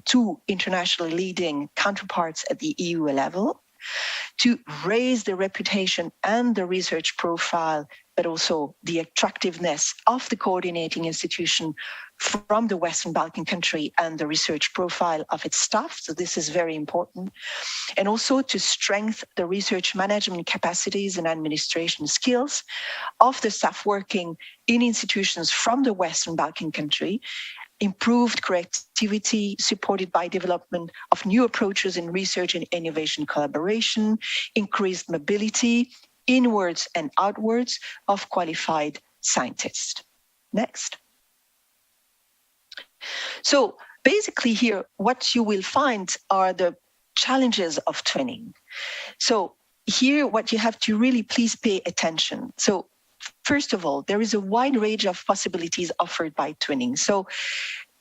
two internationally leading counterparts at the EU level, to raise the reputation and the research profile, but also the attractiveness of the coordinating institution from the Western Balkan country and the research profile of its staff. So this is very important. And also to strengthen the research management capacities and administration skills of the staff working in institutions from the Western Balkan country, improved creativity supported by development of new approaches in research and innovation collaboration, increased mobility inwards and outwards of qualified scientists. Next. So basically here, what you will find are the challenges of twinning. So here, what you have to really please pay attention. So first of all, there is a wide range of possibilities offered by twinning. So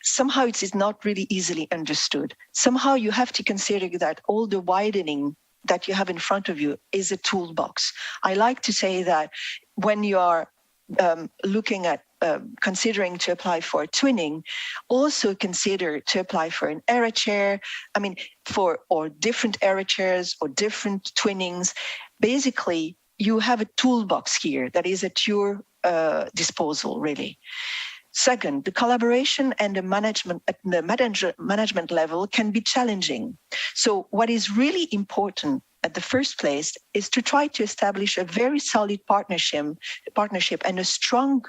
somehow it is not really easily understood. Somehow you have to consider that all the widening that you have in front of you is a toolbox. I like to say that when you are looking at considering to apply for twinning, also consider to apply for an ERA chair, or different ERA chairs or different twinnings. Basically, you have a toolbox here that is at your disposal, really. Second, the collaboration and the management at the management level can be challenging. So what is really important at the first place is to try to establish a very solid partnership and a strong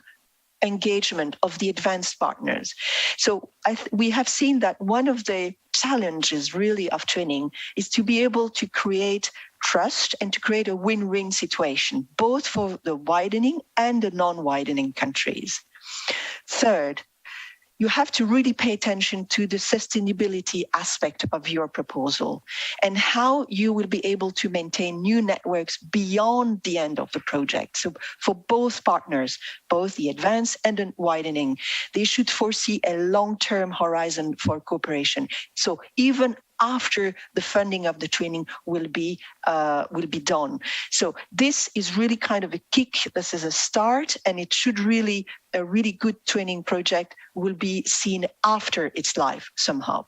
engagement of the advanced partners. So we have seen that one of the challenges really of twinning is to be able to create trust and to create a win-win situation, both for the widening and the non-widening countries. Third, you have to really pay attention to the sustainability aspect of your proposal and how you will be able to maintain new networks beyond the end of the project. So for both partners, both the advanced and the widening, they should foresee a long-term horizon for cooperation. So even after the funding of the twinning will be done. So this is really kind of a kick. This is a start, and it should really, a really good twinning project will be seen after its life somehow.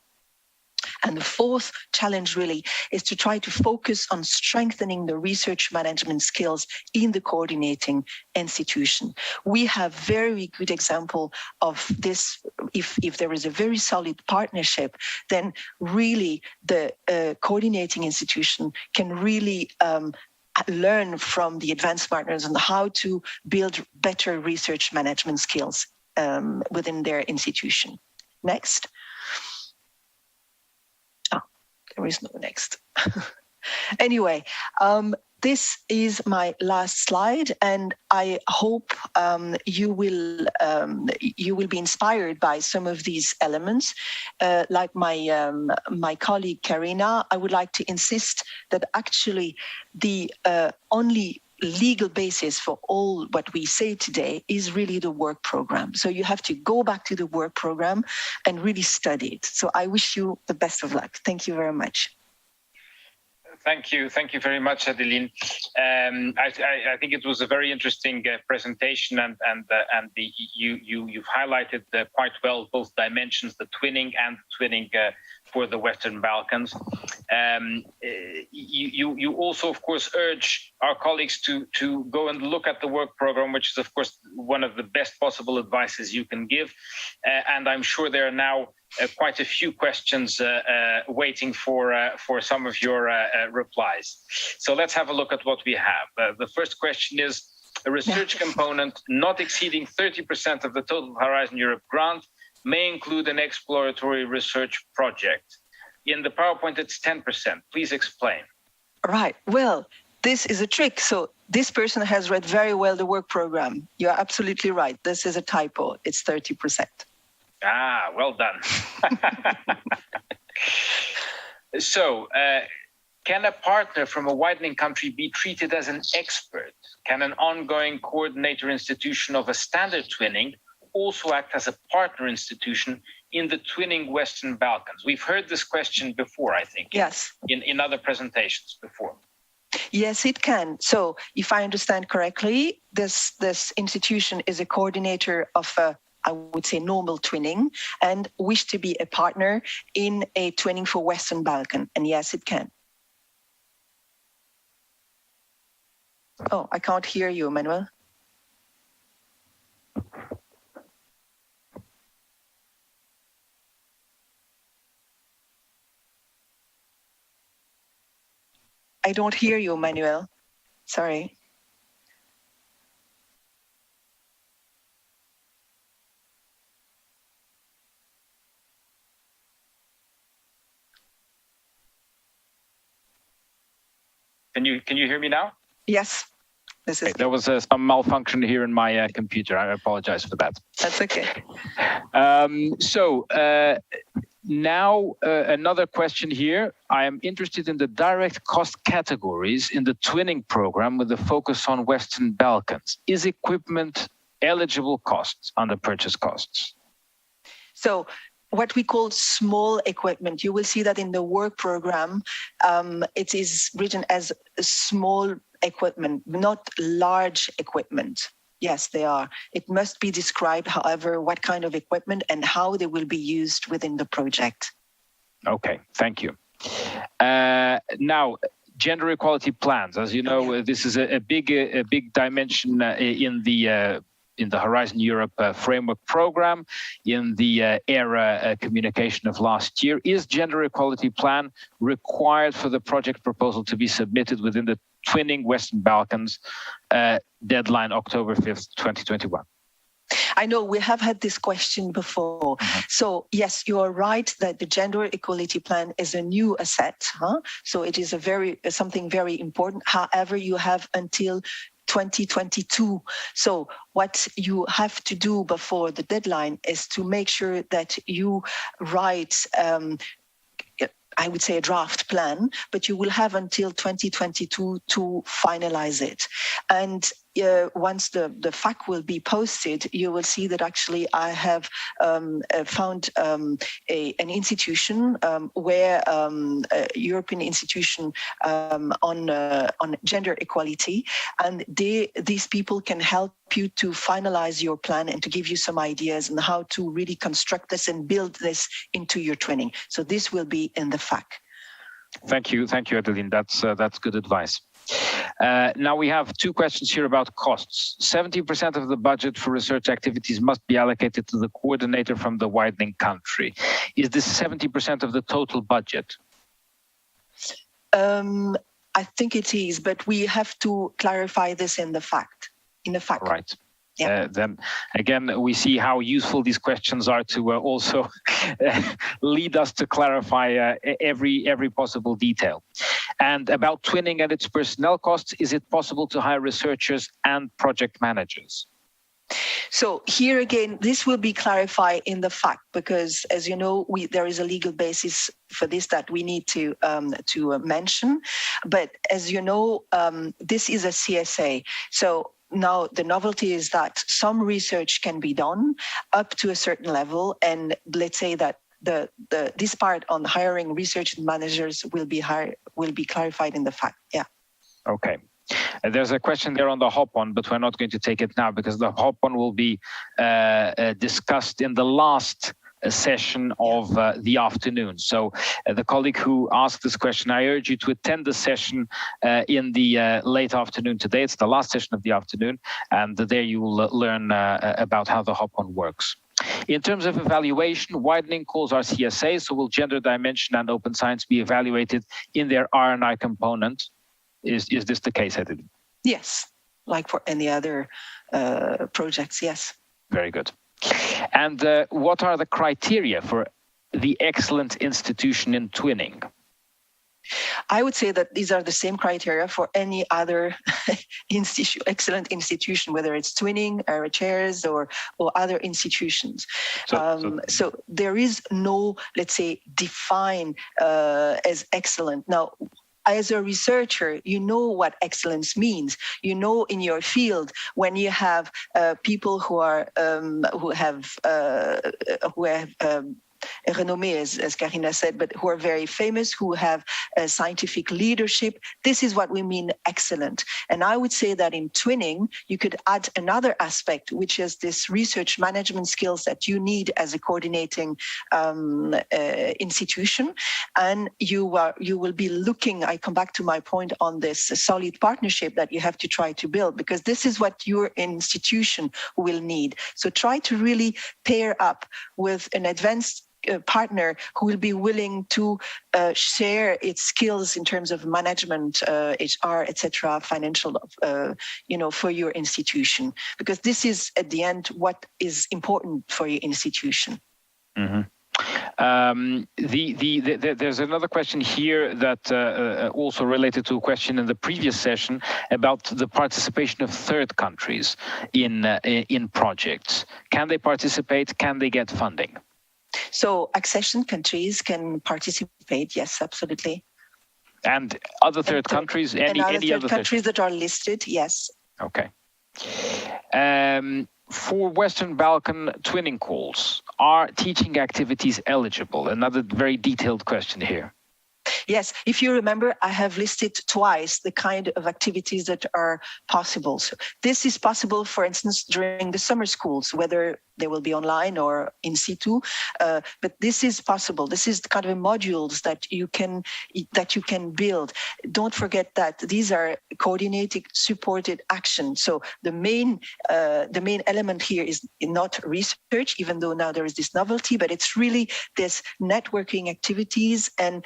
And the fourth challenge really is to try to focus on strengthening the research management skills in the coordinating institution. We have very good example of this. If there is a very solid partnership, then really the coordinating institution can really learn from the advanced partners on how to build better research management skills within their institution. Next. There is no next. Anyway, this is my last slide, and I hope you will be inspired by some of these elements. Like my colleague Karina, I would like to insist that actually the only legal basis for all what we say today is really the work program. So you have to go back to the work program and really study it. So I wish you the best of luck. Thank you very much. Thank you very much, Adeline. I think it was a very interesting presentation, and you've highlighted quite well both dimensions, the twinning and twinning for the Western Balkans. You also, of course, urge our colleagues to go and look at the work program, which is, of course, one of the best possible advices you can give. And I'm sure there are now quite a few questions waiting for some of your replies. So let's have a look at what we have. The first question is, a research component not exceeding 30% of the total Horizon Europe grant may include an exploratory research project. In the PowerPoint, it's 10%. Please explain. Right. Well, this is a trick. So this person has read very well the work program. You're absolutely right. This is a typo. It's 30%. Ah, well done. So, can a partner from a widening country be treated as an expert? Can an ongoing coordinator institution of a standard twinning also act as a partner institution in the twinning Western Balkans? We've heard this question before, I think. Yes. In other presentations before. Yes, it can. So if I understand correctly, this institution is a coordinator of I would say normal twinning and wish to be a partner in a twinning for Western Balkan. And yes, it can. Oh, I can't hear you, Manuel. I don't hear you, Manuel. Sorry. Can you hear me now? Yes. Okay, there was some malfunction here in my computer. I apologize for that. That's okay. Now another question here. I am interested in the direct cost categories in the twinning program with the focus on Western Balkans. Is equipment eligible costs under purchase costs? So what we call small equipment, you will see that in the work program, it is written as small equipment, not large equipment. Yes, they are. It must be described, however, what kind of equipment and how they will be used within the project. Okay, thank you. Now, gender equality plans. As you know, this is a big dimension in the Horizon Europe framework program, in the ERA communication of last year. Is gender equality plan required for the project proposal to be submitted within the Twinning Western Balkans deadline October 5th, 2021? I know we have had this question before. So yes, you are right that the gender equality plan is a new asset. So it is something very important. However, you have until 2022. So what you have to do before the deadline is to make sure that you write I would say a draft plan, but you will have until 2022 to finalize it. And once the FAQ will be posted, you will see that actually I have found an institution where a European institution on gender equality, and these people can help you to finalize your plan and to give you some ideas on how to really construct this and build this into your training. So this will be in the FAQ. Thank you, Adeline. That's good advice. Now we have two questions here about costs. 70% of the budget for research activities must be allocated to the coordinator from the widening country. Is this 70% of the total budget? I think it is, but we have to clarify this in the FAQ. Right. Yeah. Then again, we see how useful these questions are to also lead us to clarify every possible detail. And about twinning and its personnel costs, is it possible to hire researchers and project managers? So here again, this will be clarified in the FAQ because, as you know, there is a legal basis for this that we need to mention. But as you know, this is a CSA. So now the novelty is that some research can be done up to a certain level, and let's say that this part on hiring research managers will be clarified in the FAQ. Yeah. Okay. There's a question there on the hop-on, but we're not going to take it now because the hop-on will be discussed in the last session of the afternoon. So the colleague who asked this question, I urge you to attend the session in the late afternoon today. It's the last session of the afternoon, and there you will learn about how the hop-on works. In terms of evaluation, Widening calls our CSA, so will gender dimension and open science be evaluated in their R&I component? Is this the case, Adeline? Yes, like for any other projects, yes. Very good. And what are the criteria for the excellent institution in twinning? I would say that these are the same criteria for any other excellent institution, whether it's twinning, chairs, or other institutions. So there is no, let's say, define as excellent. Now, as a researcher, you know what excellence means. You know in your field when you have people who have renommé, as Karina said, but who are very famous, who have scientific leadership. This is what we mean excellent. And I would say that in twinning, you could add another aspect, which is this research management skills that you need as a coordinating institution. And you will be looking, I come back to my point on this solid partnership that you have to try to build, because this is what your institution will need. So try to really pair up with an advanced partner who will be willing to share its skills in terms of management, HR, etc., financial, for your institution, because this is at the end what is important for your institution. Mm-hmm. There's another question here that also related to a question in the previous session about the participation of third countries in projects. Can they participate? Can they get funding? So accession countries can participate, yes, absolutely. And other third countries, any other countries that are listed, yes. Okay. For Western Balkan twinning calls, are teaching activities eligible? Another very detailed question here. Yes, if you remember, I have listed twice the kind of activities that are possible. So this is possible, for instance, during the summer schools, whether they will be online or in situ, but this is possible. This is the kind of modules that you can build. Don't forget that these are coordinated, supported action. So the main element here is not research, even though now there is this novelty, but it's really this networking activities, and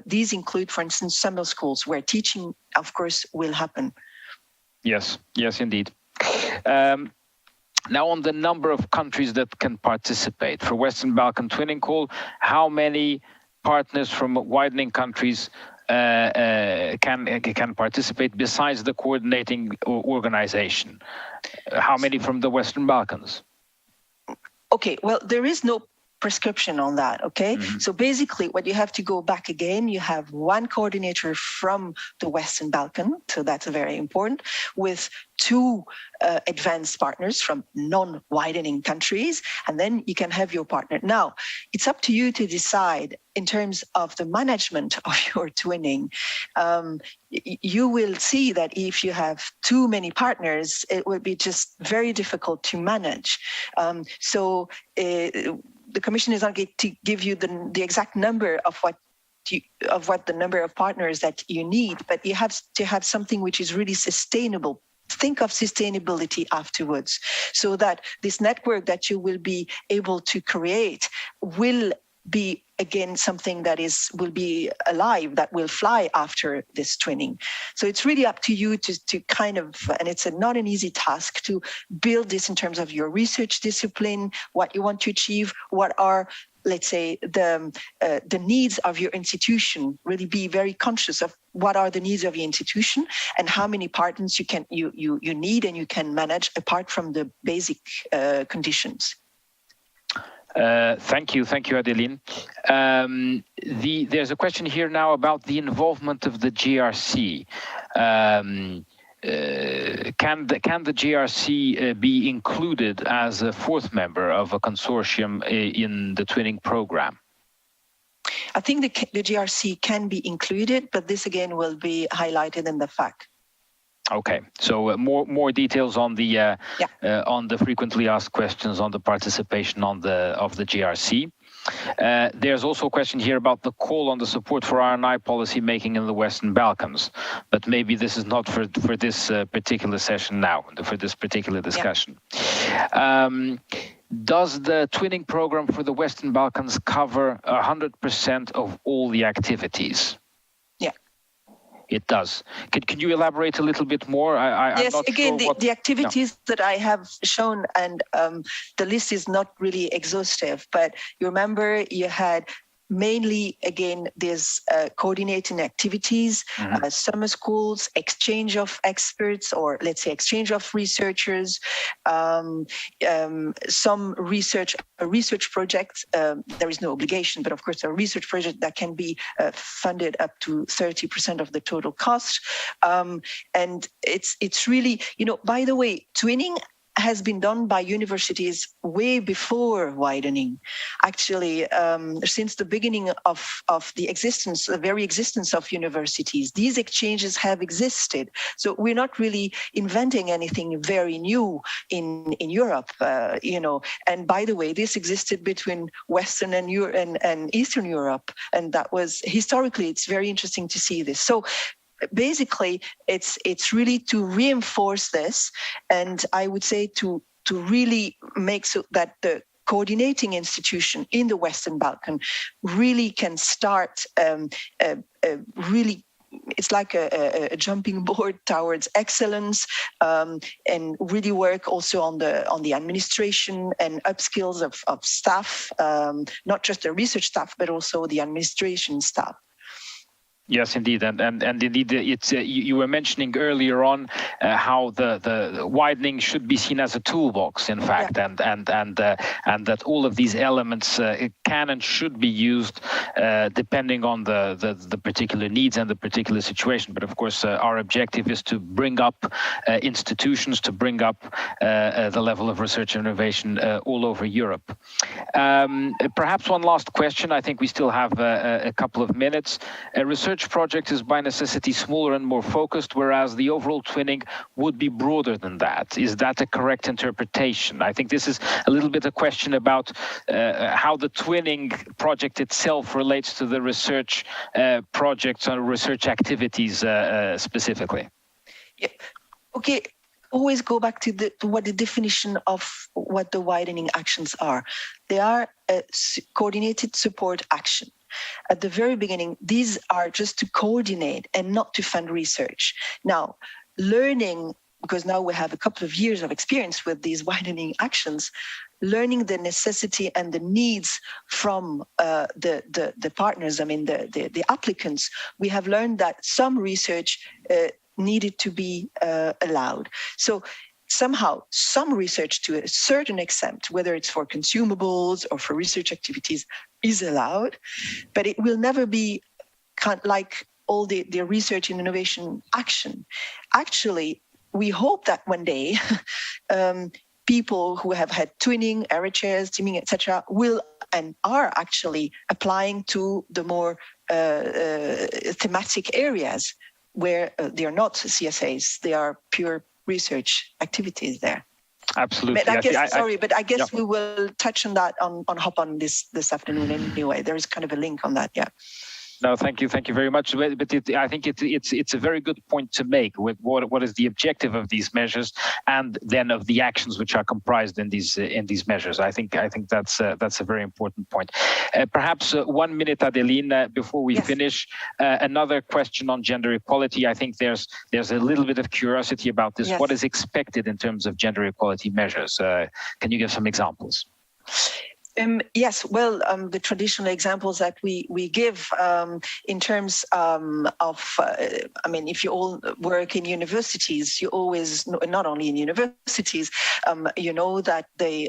these include, for instance, summer schools where teaching, of course, will happen. Yes, indeed. Now, on the number of countries that can participate for Western Balkan Twinning Call, how many partners from widening countries can participate besides the coordinating organization? How many from the Western Balkans? Okay, well, there is no prescription on that, okay? Mm-hmm. So basically what you have to go back again, you have one coordinator from the Western Balkan, so that's very important, with two advanced partners from non-widening countries, and then you can have your partner. Now, it's up to you to decide in terms of the management of your twinning. You will see that if you have too many partners, it will be just very difficult to manage. The Commission is not going to give you the exact number of what the number of partners that you need, but you have to have something which is really sustainable. Think of sustainability afterwards, so that this network that you will be able to create will be again something that will be alive, that will fly after this twinning. So it's really up to you to kind of, and it's not an easy task to build this in terms of your research discipline, what you want to achieve, what are, let's say, the needs of your institution. Really be very conscious of what are the needs of your institution and how many partners you need and you can manage apart from the basic conditions. Thank you, Adeline. There's a question here now about the involvement of the GRC. Can the GRC be included as a fourth member of a consortium in the twinning program? I think the GRC can be included, but this again will be highlighted in the FAQ. Okay, so more details on the frequently asked questions on the participation of the GRC. There's also a question here about the call on the support for R&I policy making in the Western Balkans, but maybe this is not for this particular session now, for this particular discussion. Yeah. Does the twinning program for the Western Balkans cover 100% of all the activities? It does. Can you elaborate a little bit more? Yes, again, the activities that I have shown, and the list is not really exhaustive, but you remember you had mainly, again, there's coordinating activities, summer schools, exchange of experts, or let's say exchange of researchers, some research projects. There is no obligation, but of course a research project that can be funded up to 30% of the total cost. And it's really, by the way, twinning has been done by universities way before widening. Actually, since the beginning of the very existence of universities, these exchanges have existed. So we're not really inventing anything very new in Europe, And by the way, this existed between Western and Eastern Europe, and that was historically. It's very interesting to see this. So basically, it's really to reinforce this, and I would say to really make so that the coordinating institution in the Western Balkan really can start really. It's like a jumping board towards excellence, and really work also on the administration and upskills of staff, not just the research staff, but also the administration staff. Yes, indeed, and indeed, it's you were mentioning earlier on how the widening should be seen as a toolbox, in fact, and that all of these elements can and should be used depending on the particular needs and the particular situation. But of course, our objective is to bring up institutions, to bring up the level of research and innovation all over Europe. Perhaps one last question. I think we still have a couple of minutes. Research project is by necessity smaller and more focused, whereas the overall twinning would be broader than that. Is that a correct interpretation? I think this is a little bit a question about how the twinning project itself relates to the research projects or research activities specifically. Yeah. Okay. Always go back to what the definition of what the widening actions are. They are a coordinated support action. At the very beginning, these are just to coordinate and not to fund research. Now, learning, because now we have a couple of years of experience with these widening actions, learning the necessity and the needs from the partners, the applicants, we have learned that some research needed to be allowed. So somehow some research to a certain extent, whether it's for consumables or for research activities, is allowed, but it will never be kind of like all the research and innovation action. Actually, we hope that one day people who have had twinning, error chairs, teaming, etc., will and are actually applying to the more thematic areas where they are not CSAs, they are pure research activities there. Absolutely. But I guess we will touch on that on Hop On this afternoon anyway. There is kind of a link on that, yeah. No, thank you very much. But I think it's a very good point to make with what is the objective of these measures, and then of the actions which are comprised in these measures. I think that's a very important point. Perhaps 1 minute, Adeline, before we finish. Another question on gender equality. I think there's a little bit of curiosity about this. Yes. What is expected in terms of gender equality measures? Can you give some examples? Yes, well, the traditional examples that we give in terms of, if you all work in universities, you always, not only in universities, you know that they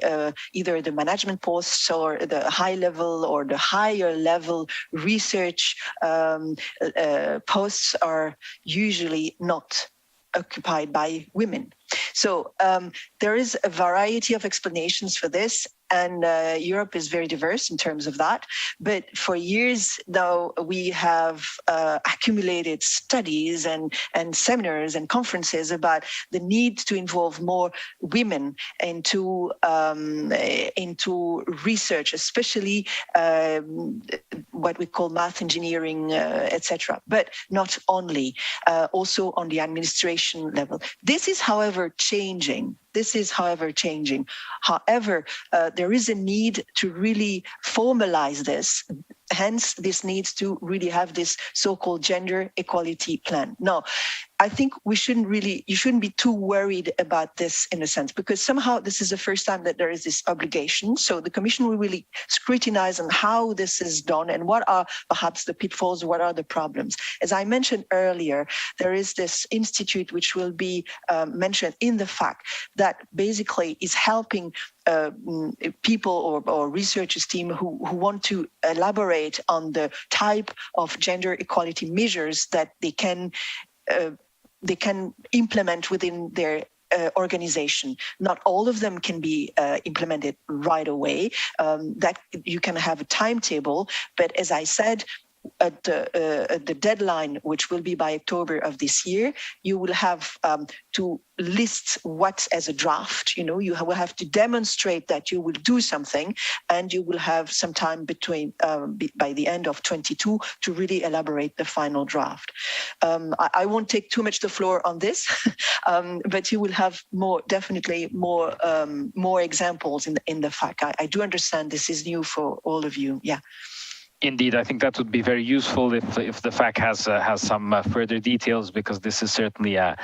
either the management posts or the high level or the higher level research posts are usually not occupied by women. So there is a variety of explanations for this, and Europe is very diverse in terms of that. But for years now, we have accumulated studies and seminars and conferences about the need to involve more women into research, especially what we call math, engineering, etc. But not only, also on the administration level. This is, however, changing. However, there is a need to really formalize this. Hence, this needs to really have this so-called gender equality plan. Now, I think you shouldn't be too worried about this in a sense, because somehow this is the first time that there is this obligation. So the Commission will really scrutinize on how this is done and what are perhaps the pitfalls, what are the problems. As I mentioned earlier, there is this institute which will be mentioned in the fact that basically is helping people or researchers team who want to elaborate on the type of gender equality measures that they can implement within their organization. Not all of them can be implemented right away. That you can have a timetable, but as I said, at the deadline, which will be by October of this year, you will have to list what as a draft. You will have to demonstrate that you will do something, and you will have some time between by the end of 22 to really elaborate the final draft. I won't take too much the floor on this, but you will have definitely more examples in the FAQ. I do understand this is new for all of you. Yeah. Indeed, I think that would be very useful if the FAQ has some further details, because this is certainly a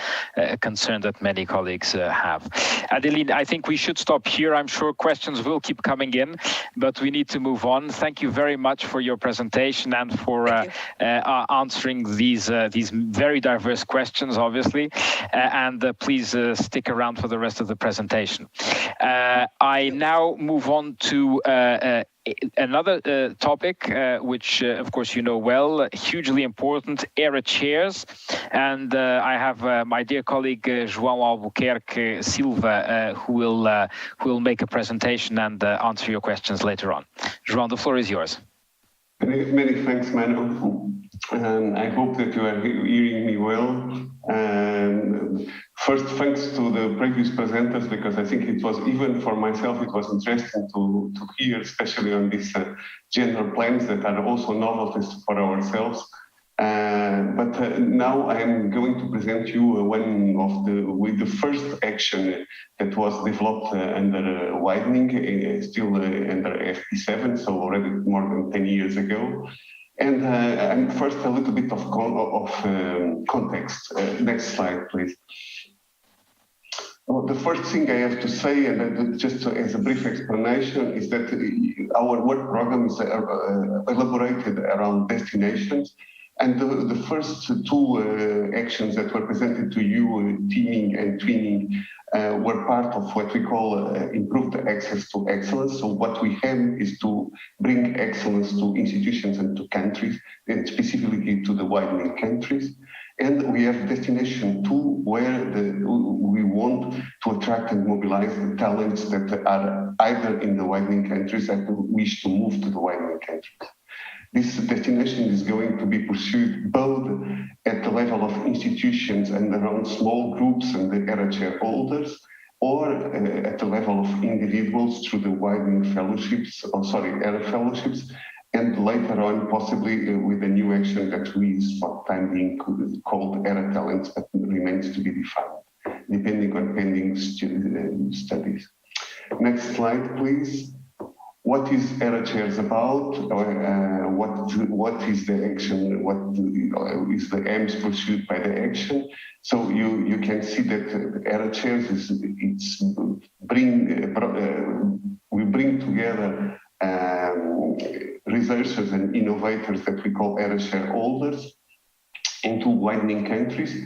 concern that many colleagues have. Adeline, I think we should stop here. I'm sure questions will keep coming in, but we need to move on. Thank you very much for your presentation and for answering these very diverse questions, obviously, and please stick around for the rest of the presentation. I now move on to another topic, which of course you know well, hugely important, ERA chairs. And I have my dear colleague João Albuquerque Silva, who will make a presentation and answer your questions later on. João, the floor is yours. Many thanks, Manu. I hope that you are hearing me well. First, thanks to the previous presenters, because I think it was, even for myself, it was interesting to hear, especially on these general plans that are also novelties for ourselves. But now I am going to present you with the first action that was developed under Widening, still under FP7, so already more than 10 years ago. And first, a little bit of context. Next slide, please. Well, the first thing I have to say, and just as a brief explanation, is that our work program is elaborated around destinations. And the first two actions that were presented to you, teaming and twinning, were part of what we call improved access to excellence. So what we aim is to bring excellence to institutions and to countries, and specifically to the widening countries. And we have destination 2, where we want to attract and mobilize the talents that are either in the widening countries and wish to move to the widening countries. This destination is going to be pursued both at the level of institutions and around small groups and the ERA shareholders, or at the level of individuals through the widening fellowships, ERA fellowships, and later on possibly with a new action that we is for the time being called ERA talents, but remains to be defined, depending on pending studies. Next slide, please. What is ERA chairs about? What is the action? What is the aims pursued by the action? So you can see that ERA chairs we bring together researchers and innovators that we call ERA shareholders into widening countries.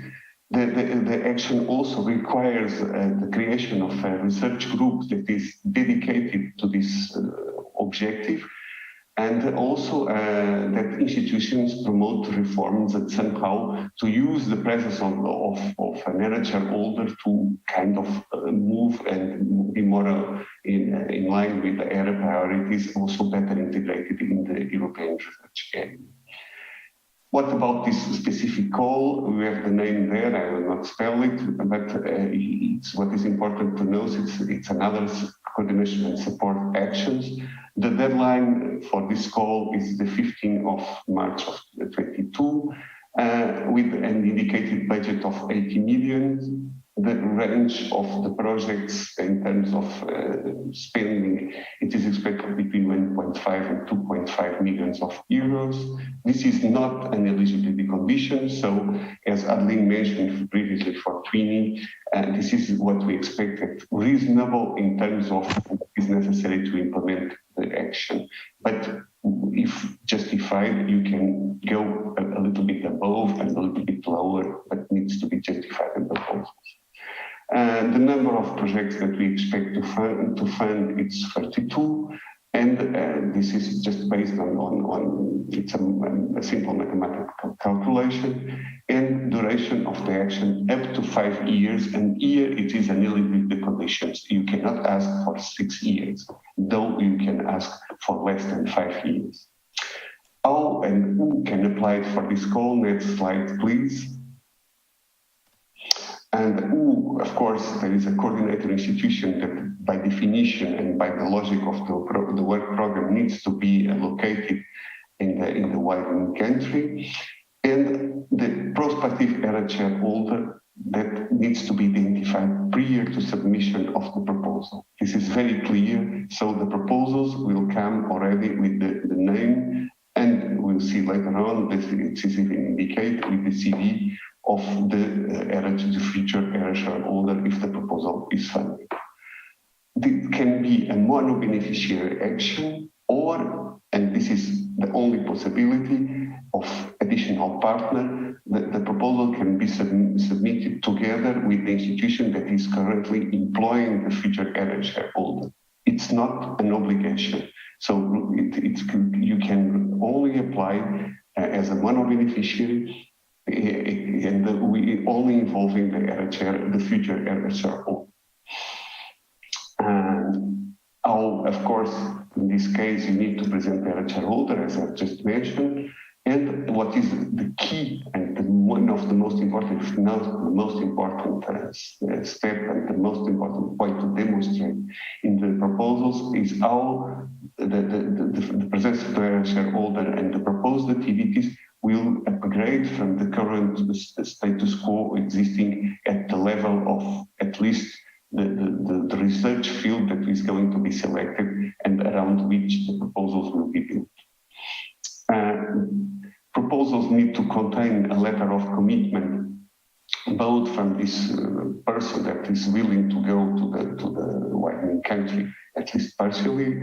The action also requires the creation of a research group that is dedicated to this objective. and also that institutions promote reforms that somehow to use the presence of an NHR holder to kind of move and be more in line with the area priorities, also better integrated in the European research area. What about this specific call? We have the name there, I will not spell it, but what is important to know, it's another coordination and support actions. The deadline for this call is the 15th of March of 2022, with an indicated budget of 80 million. The range of the projects in terms of spending, it is expected between 1.5 and 2.5 million of euros. This is not an eligibility condition, so as Adeline mentioned previously for twinning, this is what we expected, reasonable in terms of what is necessary to implement the action. But if justified, you can go a little bit above and a little bit lower, but needs to be justified in proposals. The number of projects that we expect to fund it's 32, and this is just based on it's a simple mathematical calculation, and duration of the action up to 5 years, and here it is an eligibility conditions. You cannot ask for 6 years, though you can ask for less than 5 years. How and who can apply for this call? Next slide, please. And who, of course, there is a coordinator institution that by definition and by the logic of the work program needs to be located in the widening country, and the prospective area shareholder that needs to be identified prior to submission of the proposal. This is very clear, so the proposals will come already with the name, and we'll see later on that it is even indicated with the CV of the future area shareholder if the proposal is funded. It can be a mono-beneficiary action, or, and this is the only possibility, of additional partner. The proposal can be submitted together with the institution that is currently employing the future area shareholder. It's not an obligation. So you can only apply as a mono-beneficiary, and we only involving the future area shareholder. And of course, in this case, you need to present the area shareholder, as I've just mentioned. And what is the key and one of the most important, if not the most important step and the most important point to demonstrate in the proposals is how the presence of the area shareholder and the proposed activities will upgrade from the current status quo existing at the level of at least the research field that is going to be selected and around which the proposals will be built. Proposals need to contain a letter of commitment, both from this person that is willing to go to the widening country, at least partially,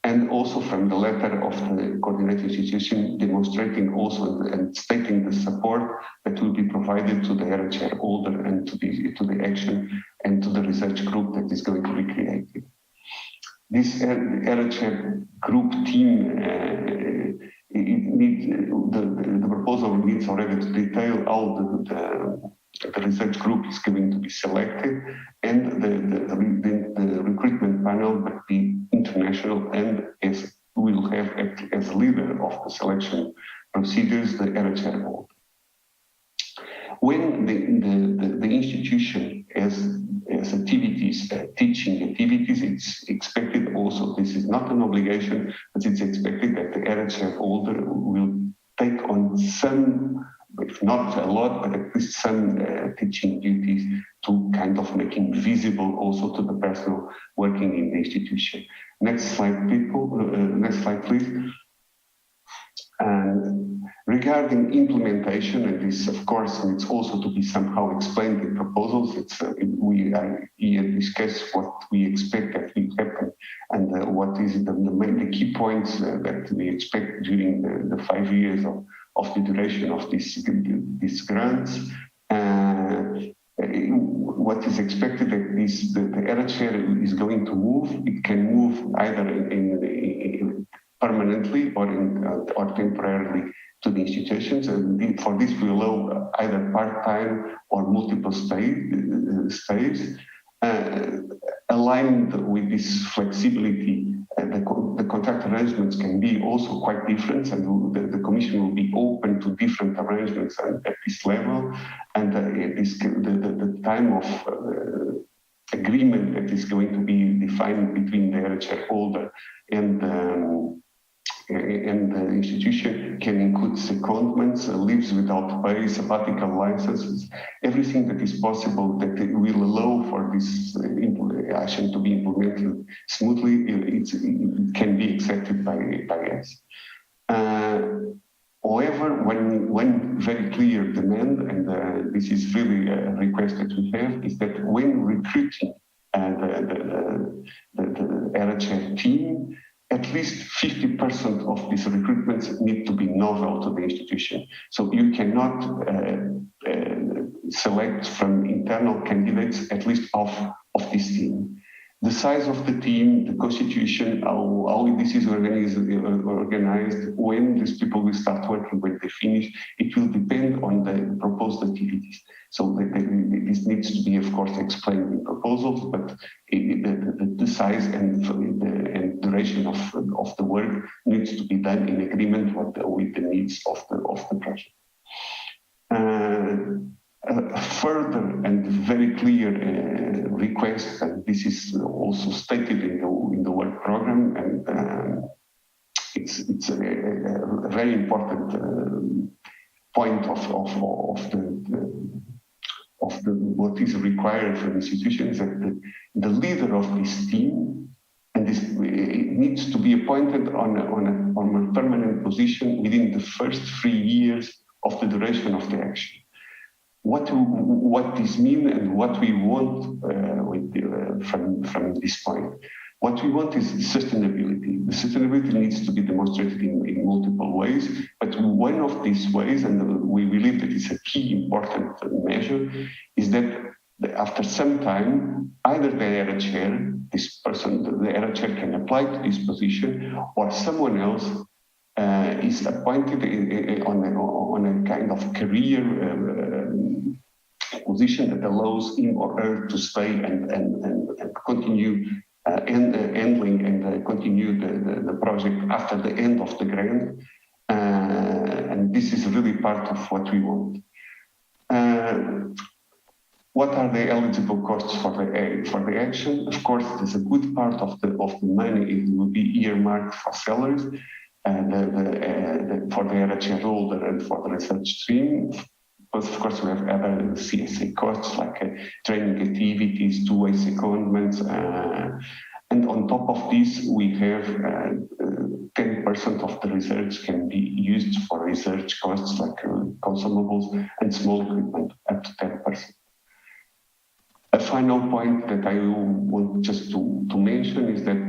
and also from the letter of the coordinating institution demonstrating also and stating the support that will be provided to the area shareholder and to the action and to the research group that is going to be created. This area share group team, the proposal needs already to detail how the research group is going to be selected, and the recruitment panel will be international, and will have as leader of the selection procedures the area shareholder. When the institution has activities, teaching activities, it's expected also, this is not an obligation, but it's expected that the area shareholder will take on some, if not a lot, but at least some teaching duties to kind of making visible also to the personnel working in the institution. Next slide, next slide, please. And regarding implementation, and this, of course, needs also to be somehow explained in proposals. We are here discuss what we expect that will happen and what is the key points that we expect during the 5 years of the duration of these grants. What is expected that the area share is going to move. It can move either permanently or temporarily to the institutions. And for this, we allow either part-time or multiple stays. Aligned with this flexibility, the contract arrangements can be also quite different, and the Commission will be open to different arrangements at this level. And the time of agreement that is going to be defined between the ERA shareholder and the institution can include secondments, leaves without pay, sabbatical licenses, everything that is possible that will allow for this action to be implemented smoothly. It can be accepted by us. However, one very clear demand, and this is really a request that we have, is that when recruiting the ERA chair team, at least 50% of these recruitments need to be novel to the institution. So you cannot select from internal candidates, at least of this team. The size of the team, the constitution, how this is organized, when these people will start working, when they finish, it will depend on the proposed activities. So this needs to be, of course, explained in proposals, but the size and duration of the work needs to be done in agreement with the needs of the project. Further and very clear request, and this is also stated in the work program, and it's a very important point of what is required from institutions, that the leader of this team, and this needs to be appointed on a permanent position within the first 3 years of the duration of the action. What this means and what we want from this point. What we want is sustainability. The sustainability needs to be demonstrated in multiple ways, but one of these ways, and we believe that it's a key important measure, is that after some time, either the ERA chair, this person, the ERA chair can apply to this position, or someone else is appointed on a kind of career position that allows him or her to stay and continue handling and continue the project after the end of the grant. And this is really part of what we want. What are the eligible costs for the action? Of course, there's a good part of the money it will be earmarked for salaries, for the ERA shareholder and for the research stream. But of course, we have other CSA costs like training activities, two-way secondments, and on top of this, we have 10% of the research can be used for research costs like consumables and small equipment, up to 10%. A final point that I want just to mention is that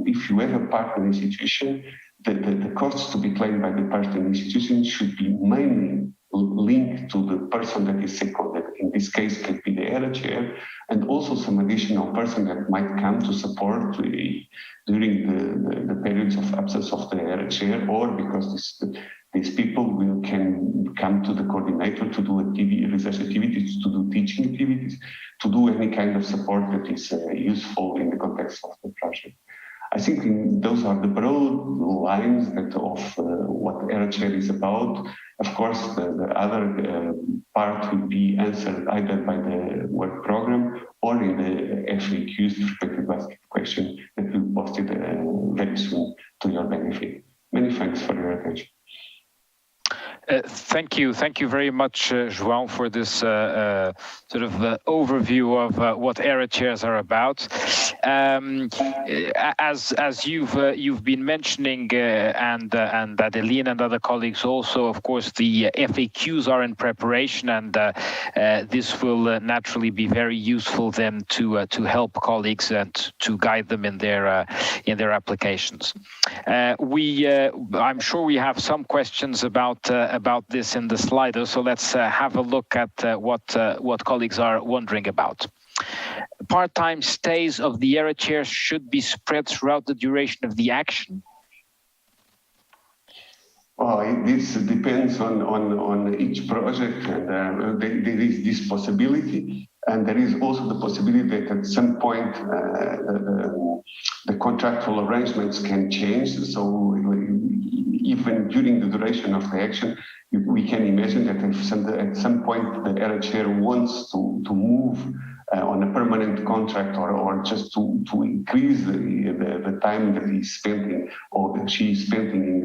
if you have a partner institution, the costs to be claimed by the partner institution should be mainly linked to the person that is seconded. In this case, can be the ERA chair, and also some additional person that might come to support during the periods of absence of the ERA chair, or because these people can come to the coordinator to do research activities, to do teaching activities, to do any kind of support that is useful in the context of the project. I think those are the broad lines of what ERA chair is about. Of course, the other part will be answered either by the work program or in the FAQs, the frequently asked question, that will be posted very soon to your benefit. Many thanks for your attention. Thank you very much, João, for this sort of overview of what ERA chairs are about. As you've been mentioning, and Adeline and other colleagues also, of course, the FAQs are in preparation, and this will naturally be very useful then to help colleagues and to guide them in their applications. I'm sure we have some questions about this in the Slido, so let's have a look at what colleagues are wondering about. Part-time stays of the ERA chair should be spread throughout the duration of the action. Well, this depends on each project, and there is this possibility, and there is also the possibility that at some point the contractual arrangements can change. So even during the duration of the action, we can imagine that if at some point the ERA chair wants to move on a permanent contract or just to increase the time that he's spending or that she's spending in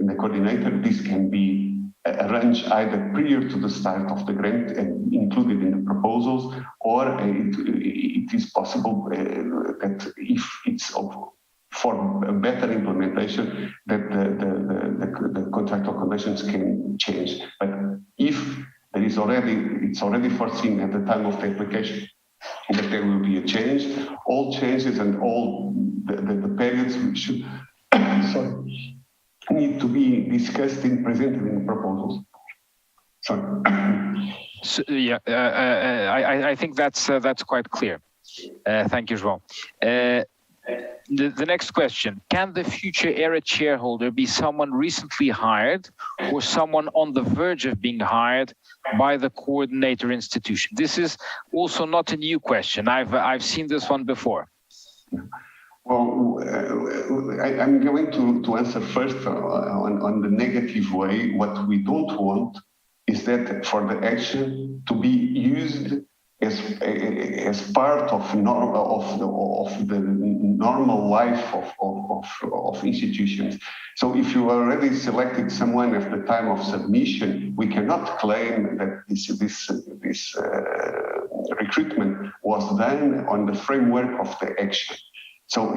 the coordinator, this can be arranged either prior to the start of the grant and included in the proposals, or it is possible that if it's for a better implementation, that the contractual conditions can change. But if it's already foreseen at the time of the application that there will be a change, all changes and all the periods should need to be discussed and presented in the proposals. Sorry. So, yeah, I think that's quite clear. Thank you, João. The next question: can the future ERA chairholder be someone recently hired or someone on the verge of being hired by the coordinator institution? This is also not a new question. I've seen this one before. Well, I'm going to answer first on the negative way. What we don't want is that for the action to be used as part of the normal life of institutions. So if you already selected someone at the time of submission, we cannot claim that this recruitment was done on the framework of the action. So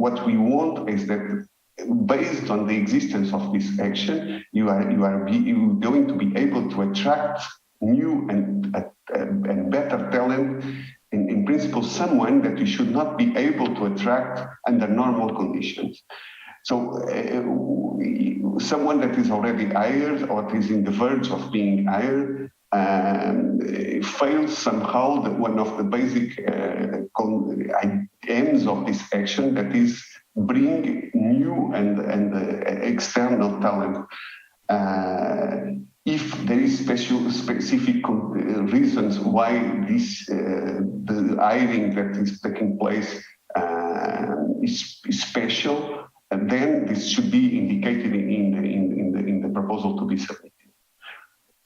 what we want is that based on the existence of this action, you are going to be able to attract new and better talent, in principle, someone that you should not be able to attract under normal conditions. So someone that is already hired or is in the verge of being hired fails somehow one of the basic aims of this action, that is bring new and external talent. If there is specific reasons why the hiring that is taking place is special, then this should be indicated in the proposal to be submitted.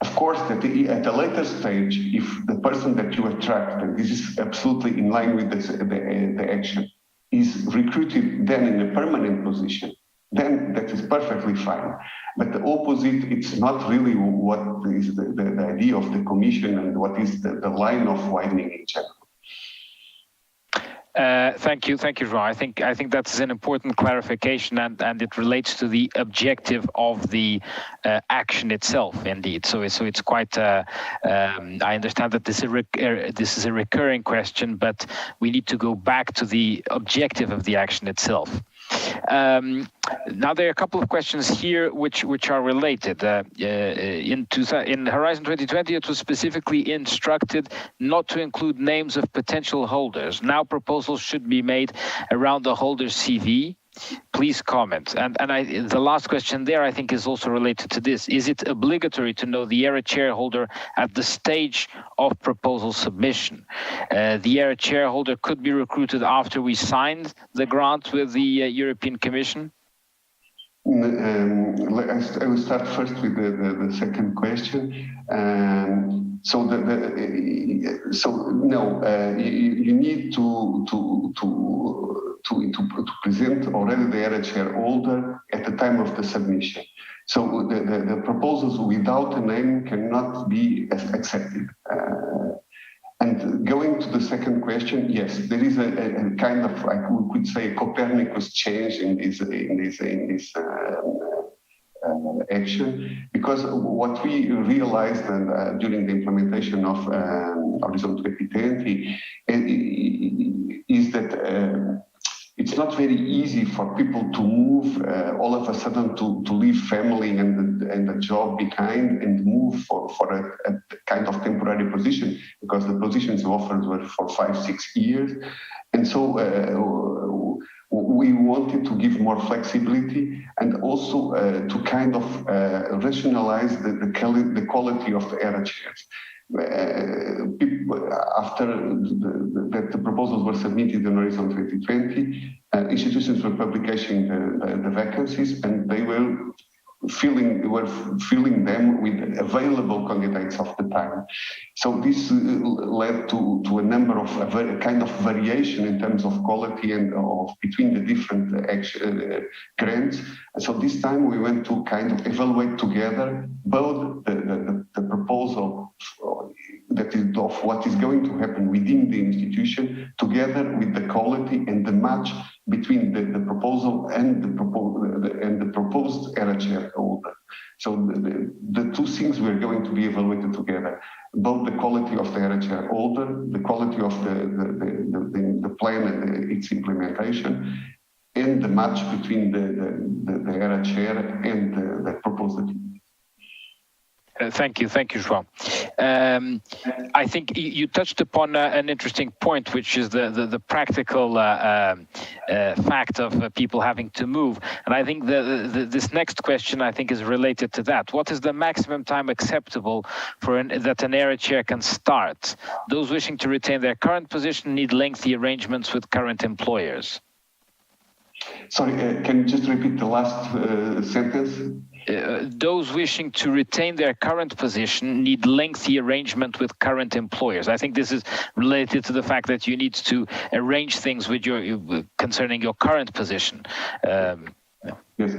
Of course, that at a later stage, if the person that you attract, and this is absolutely in line with the action, is recruited then in a permanent position, then that is perfectly fine. But the opposite, it's not really what is the idea of the Commission and what is the line of widening in general. Thank you, João. I think that's an important clarification, and it relates to the objective of the action itself, indeed. So it's quite. I understand that this is a recurring question, but we need to go back to the objective of the action itself. Now there are a couple of questions here which are related. In Horizon 2020, it was specifically instructed not to include names of potential holders. Now proposals should be made around the holder's CV. Please comment. And the last question there, I think, is also related to this. Is it obligatory to know the ERA chairholder at the stage of proposal submission? The ERA chairholder could be recruited after we signed the grant with the European Commission? I will start first with the second question. You need to present already the ERA shareholder at the time of the submission. So the proposals without a name cannot be accepted. And going to the second question, yes, there is a kind of, I could say, a Copernicus change in this action, because what we realized during the implementation of Horizon 2020 is that it's not very easy for people to move all of a sudden to leave family and a job behind and move for a kind of temporary position, because the positions offered were for 5-6 years. And so we wanted to give more flexibility and also to kind of rationalize the quality of the ERA chairs. After the proposals were submitted in Horizon 2020, institutions were publishing the vacancies, and they were filling them with available candidates of the time. So this led to a number of kind of variation in terms of quality and between the different grants. And so this time we went to kind of evaluate together both the proposal that is of what is going to happen within the institution, together with the quality and the match between the proposal and the proposed ERA chair holder. So the two things were going to be evaluated together, both the quality of the ERA chair holder, the quality of the plan and its implementation, and the match between the ERA chair and the proposed activity. Thank you, João. I think you touched upon an interesting point, which is the practical fact of people having to move. And I think this next question, I think, is related to that. What is the maximum time acceptable for that an ERA chair can start? Those wishing to retain their current position need lengthy arrangements with current employers. Sorry, can you just repeat the last sentence? Those wishing to retain their current position need lengthy arrangement with current employers. I think this is related to the fact that you need to arrange things with concerning your current position. Yes.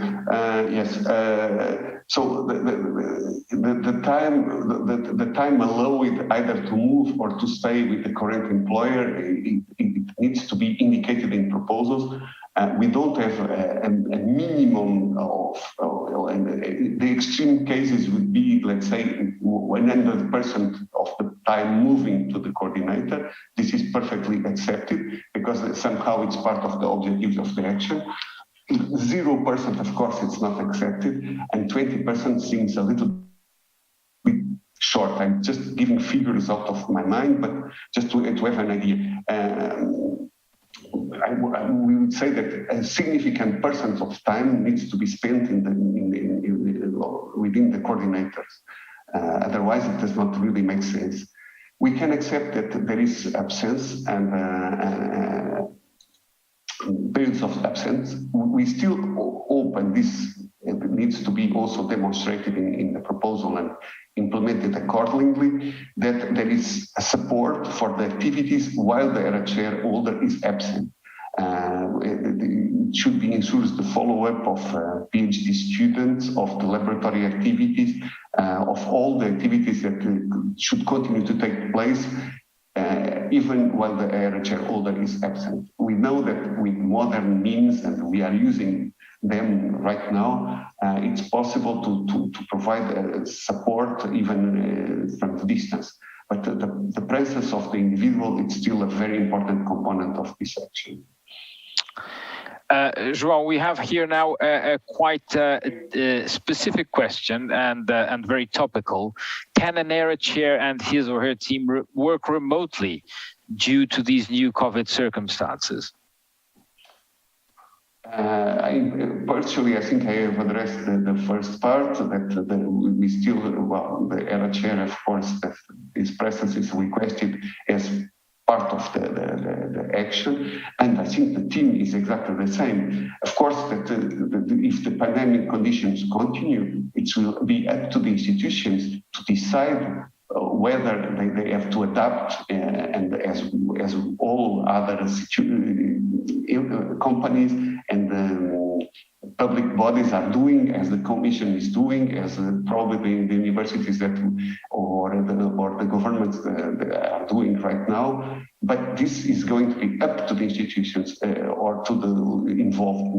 So the time allowed either to move or to stay with the current employer, it needs to be indicated in proposals. We don't have a minimum of the extreme cases would be, let's say, 100% of the time moving to the coordinator. This is perfectly accepted because somehow it's part of the objectives of the action. 0%, of course, it's not accepted, and 20% seems a little bit short. I'm just giving figures out of my mind, but just to have an idea. We would say that a significant percent of time needs to be spent within the coordinators. Otherwise, it does not really make sense. We can accept that there is absence and periods of absence. We still open this. It needs to be also demonstrated in the proposal and implemented accordingly, that there is a support for the activities while the ERA chair holder is absent. It should be ensures the follow-up of PhD students, of the laboratory activities, of all the activities that should continue to take place even while the ERA chair holder is absent. We know that with modern means, and we are using them right now, it's possible to provide support even from distance. But the presence of the individual is still a very important component of this action. João, we have here now a quite specific question and very topical. Can an ERA chair and his or her team work remotely due to these new COVID circumstances? Partially, I think I have addressed the first part, that we still, the ERA chair, of course, that his presence is requested as part of the action, and I think the team is exactly the same. Of course, that if the pandemic conditions continue, it will be up to the institutions to decide whether they have to adapt, and as all other companies and public bodies are doing, as the Commission is doing, as probably the universities or the governments are doing right now. But this is going to be up to the institutions or to the involved,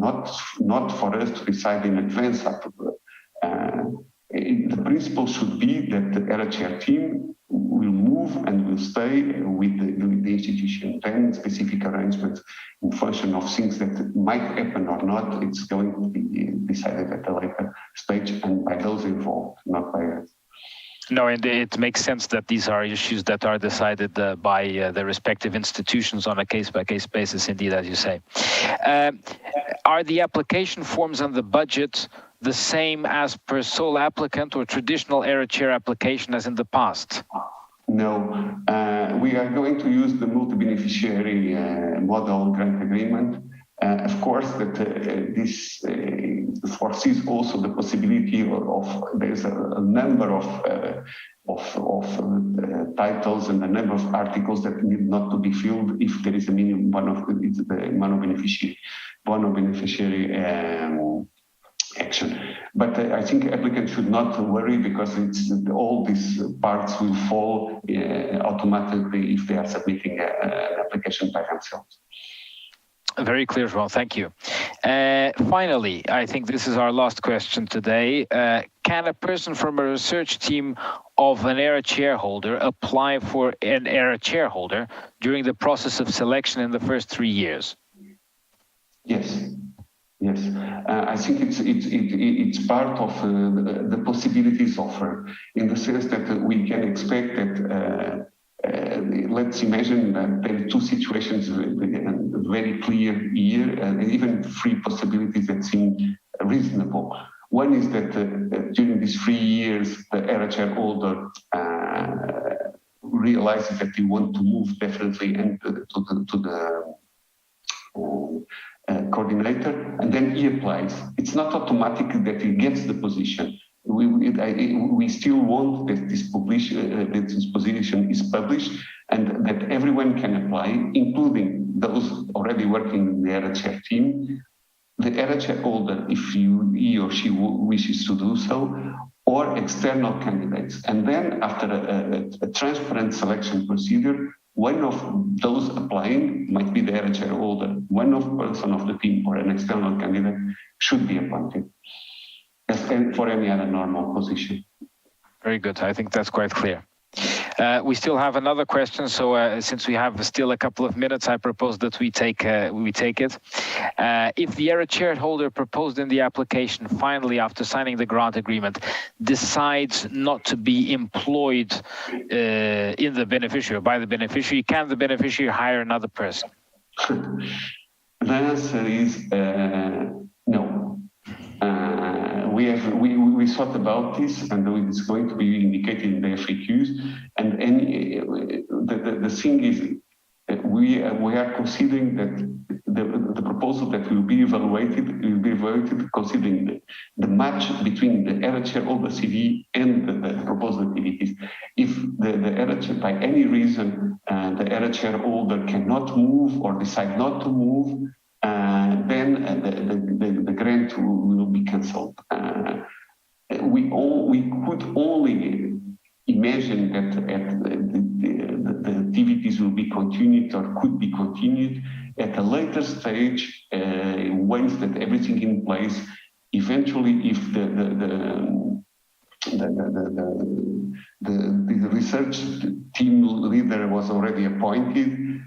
not for us to decide in advance. The principle should be that the ERA chair team will move and will stay with the institution. Then specific arrangements in function of things that might happen or not, it's going to be decided at a later stage and by those involved, not by us. No, and it makes sense that these are issues that are decided by the respective institutions on a case-by-case basis, indeed, as you say. Are the application forms and the budget the same as per sole applicant or traditional error chair application as in the past? No, we are going to use the multi-beneficiary model grant agreement. Of course, that this foresees also the possibility of there's a number of titles and a number of articles that need not to be filled if there is a minimum mono-beneficiary action. But I think applicants should not worry because all these parts will fall automatically if they are submitting an application by themselves. Very clear, João. Thank you. Finally, I think this is our last question today. Can a person from a research team of an ERA chairholder apply for an ERA chairholder during the process of selection in the first 3 years? Yes. Yes, I think it's part of the possibilities offered in the sense that we can expect that let's imagine that there are two situations very clear here, and even 3 possibilities that seem reasonable. One is that during these 3 years, the ERA chairholder realizes that they want to move definitely to the coordinator, and then he applies. It's not automatic that he gets the position. We still want that this position is published and that everyone can apply, including those already working in the ERA chair team, the ERA chairholder, if he or she wishes to do so, or external candidates. And then after a transparent selection procedure, one of those applying might be the ERA chairholder. One person of the team or an external candidate should be appointed, as for any other normal position. Very good. I think that's quite clear. We still have another question, so since we have still a couple of minutes, I propose that we take it. If the ERA chairholder proposed in the application finally, after signing the grant agreement, decides not to be employed in the beneficiary or by the beneficiary, can the beneficiary hire another person? The answer is no. We thought about this, and it's going to be indicated in the FAQs. And the thing is, we are considering that the proposal that will be evaluated considering the match between the ERA chairholder CV and the proposed activities. If the ERA chair, by any reason, the ERA chairholder cannot move or decide not to move, then the grant will be cancelled. We could only imagine that the activities will be continued or could be continued at a later stage once that everything in place. Eventually, if the research team leader was already appointed,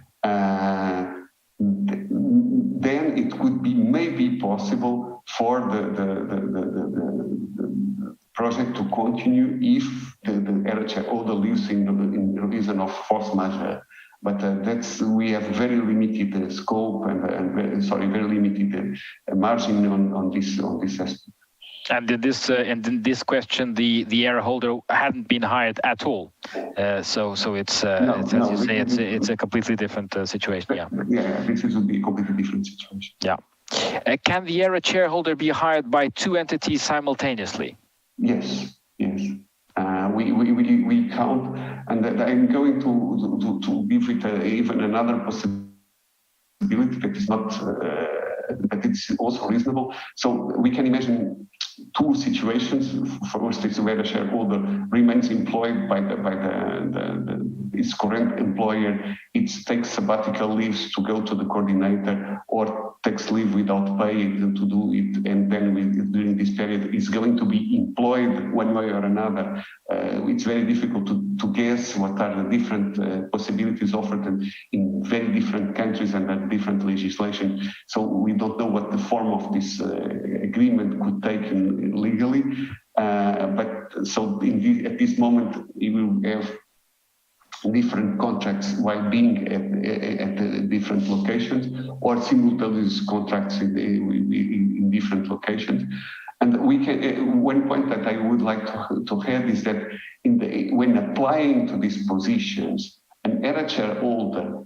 then it could be maybe possible for the project to continue if the ERA chairholder lives in reason of force majeure. But we have very limited scope and very limited margin on this aspect. And in this question, the ERA holder hadn't been hired at all. So it's as you say, it's a completely different situation. Yeah. Yeah, this would be a completely different situation. Yeah. Can the ERA chairholder be hired by 2 entities simultaneously? Yes. We count, and I'm going to give it even another possibility that is not, but it's also reasonable. So we can imagine 2 situations. First, it's where the shareholder remains employed by his current employer. It takes sabbatical leaves to go to the coordinator, or takes leave without pay to do it, and then during this period is going to be employed one way or another. It's very difficult to guess what are the different possibilities offered in very different countries and different legislation. So we don't know what the form of this agreement could take legally. But so at this moment, we will have different contracts while being at different locations, or simultaneous contracts in different locations. And we can, one point that I would like to add is that when applying to these positions, an area shareholder,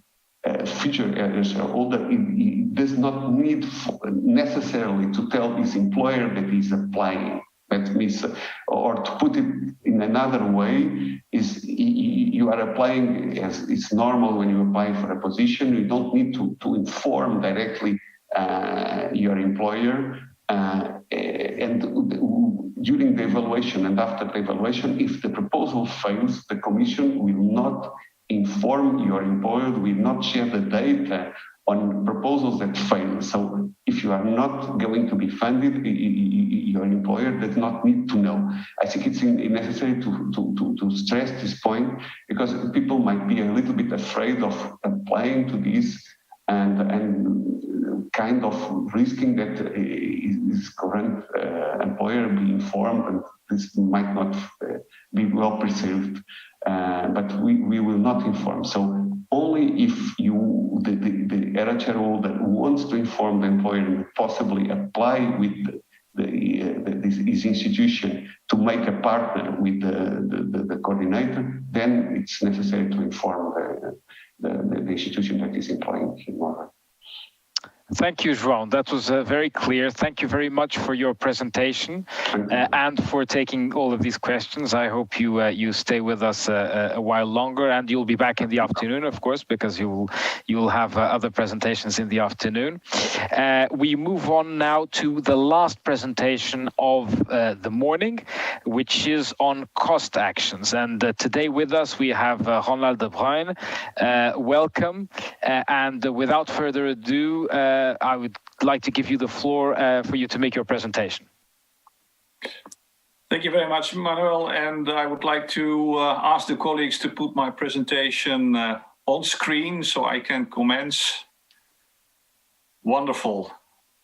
future area shareholder, it does not need necessarily to tell his employer that he's applying. That means, or to put it in another way, is you are applying as it's normal when you apply for a position. You don't need to inform directly your employer. And during the evaluation and after the evaluation, if the proposal fails, the Commission will not inform your employer, will not share the data on proposals that fail. So if you are not going to be funded, your employer does not need to know. I think it's necessary to stress this point, because people might be a little bit afraid of applying to this and kind of risking that his current employer be informed, and this might not be well perceived. But we will not inform. So only if the area shareholder wants to inform the employer and possibly apply with his institution to make a partner with the coordinator, then it's necessary to inform the institution that is employing him. Thank you, João. That was very clear. Thank you very much for your presentation and for taking all of these questions. I hope you stay with us a while longer, and you'll be back in the afternoon, of course, because you'll have other presentations in the afternoon. We move on now to the last presentation of the morning, which is on cost actions. And today with us we have Ronald de Bruyn. Welcome. And without further ado, I would like to give you the floor for you to make your presentation. Thank you very much, Manuel. And I would like to ask the colleagues to put my presentation on screen so I can commence. Wonderful.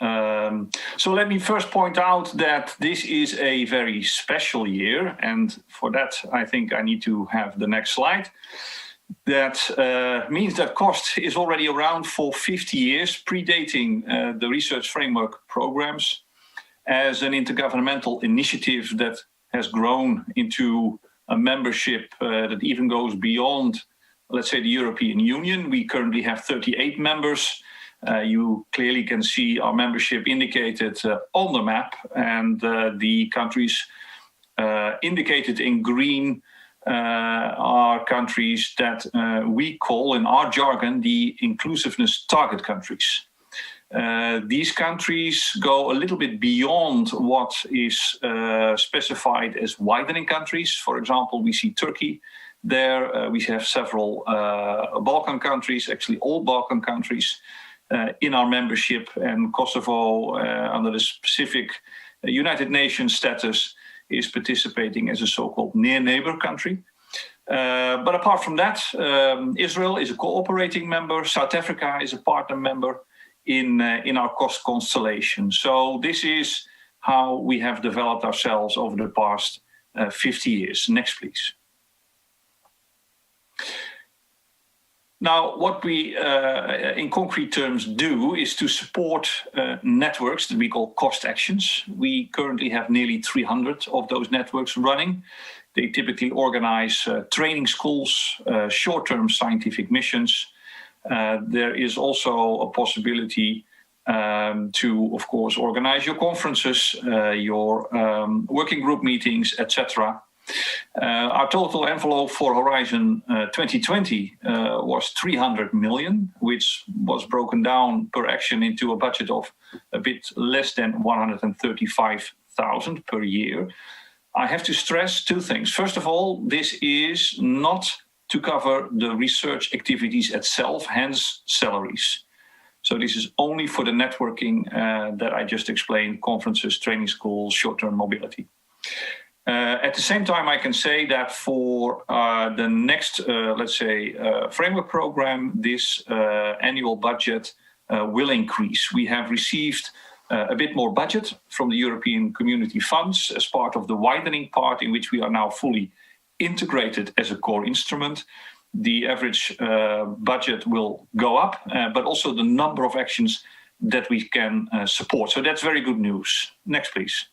So let me first point out that this is a very special year. And for that, I think I need to have the next slide. That means that COST is already around for 50 years, predating the research framework programs, as an intergovernmental initiative that has grown into a membership that even goes beyond, let's say, the European Union. We currently have 38 members. You clearly can see our membership indicated on the map, and the countries indicated in green are countries that we call, in our jargon, the inclusiveness target countries. These countries go a little bit beyond what is specified as widening countries. For example, we see Turkey there. We have several Balkan countries, actually all Balkan countries, in our membership, and Kosovo, under the specific United Nations status, is participating as a so-called near neighbor country. But apart from that, Israel is a cooperating member. South Africa is a partner member in our COST constellation. So this is how we have developed ourselves over the past 50 years. Next, please. Now, what we, in concrete terms, do is to support networks that we call COST actions. We currently have nearly 300 of those networks running. They typically organize training schools, short-term scientific missions. There is also a possibility to, of course, organize your conferences, your working group meetings, etc. Our total envelope for Horizon 2020 was 300 million, which was broken down per action into a budget of a bit less than 135,000 per year. I have to stress two things. First of all, this is not to cover the research activities itself, hence salaries. So this is only for the networking that I just explained, conferences, training schools, short-term mobility. At the same time, I can say that for the next, let's say, framework program, this annual budget will increase. We have received a bit more budget from the European Community funds as part of the widening part, in which we are now fully integrated as a core instrument. The average budget will go up, but also the number of actions that we can support. So that's very good news. Next, please.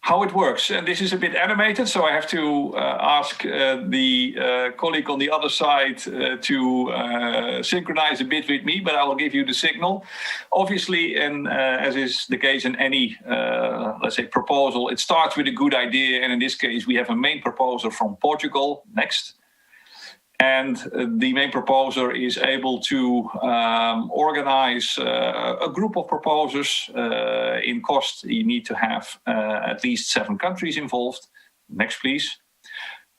How it works, and this is a bit animated, so I have to ask the colleague on the other side to synchronize a bit with me, but I will give you the signal. Obviously, and as is the case in any, let's say, proposal, it starts with a good idea, and in this case, we have a main proposer from Portugal. Next. And the main proposer is able to organize a group of proposers. In cost, you need to have at least 7 countries involved. Next, please.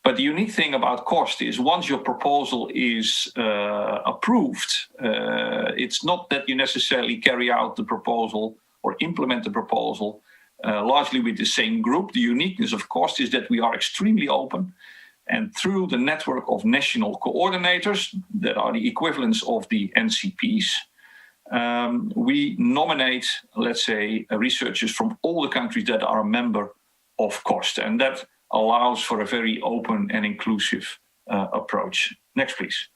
But the unique thing about cost is once your proposal is approved, it's not that you necessarily carry out the proposal or implement the proposal largely with the same group. The uniqueness of cost is that we are extremely open. And through the network of national coordinators, that are the equivalents of the NCPs, we nominate, let's say, researchers from all the countries that are a member of COST. And that allows for a very open and inclusive approach. Next, please.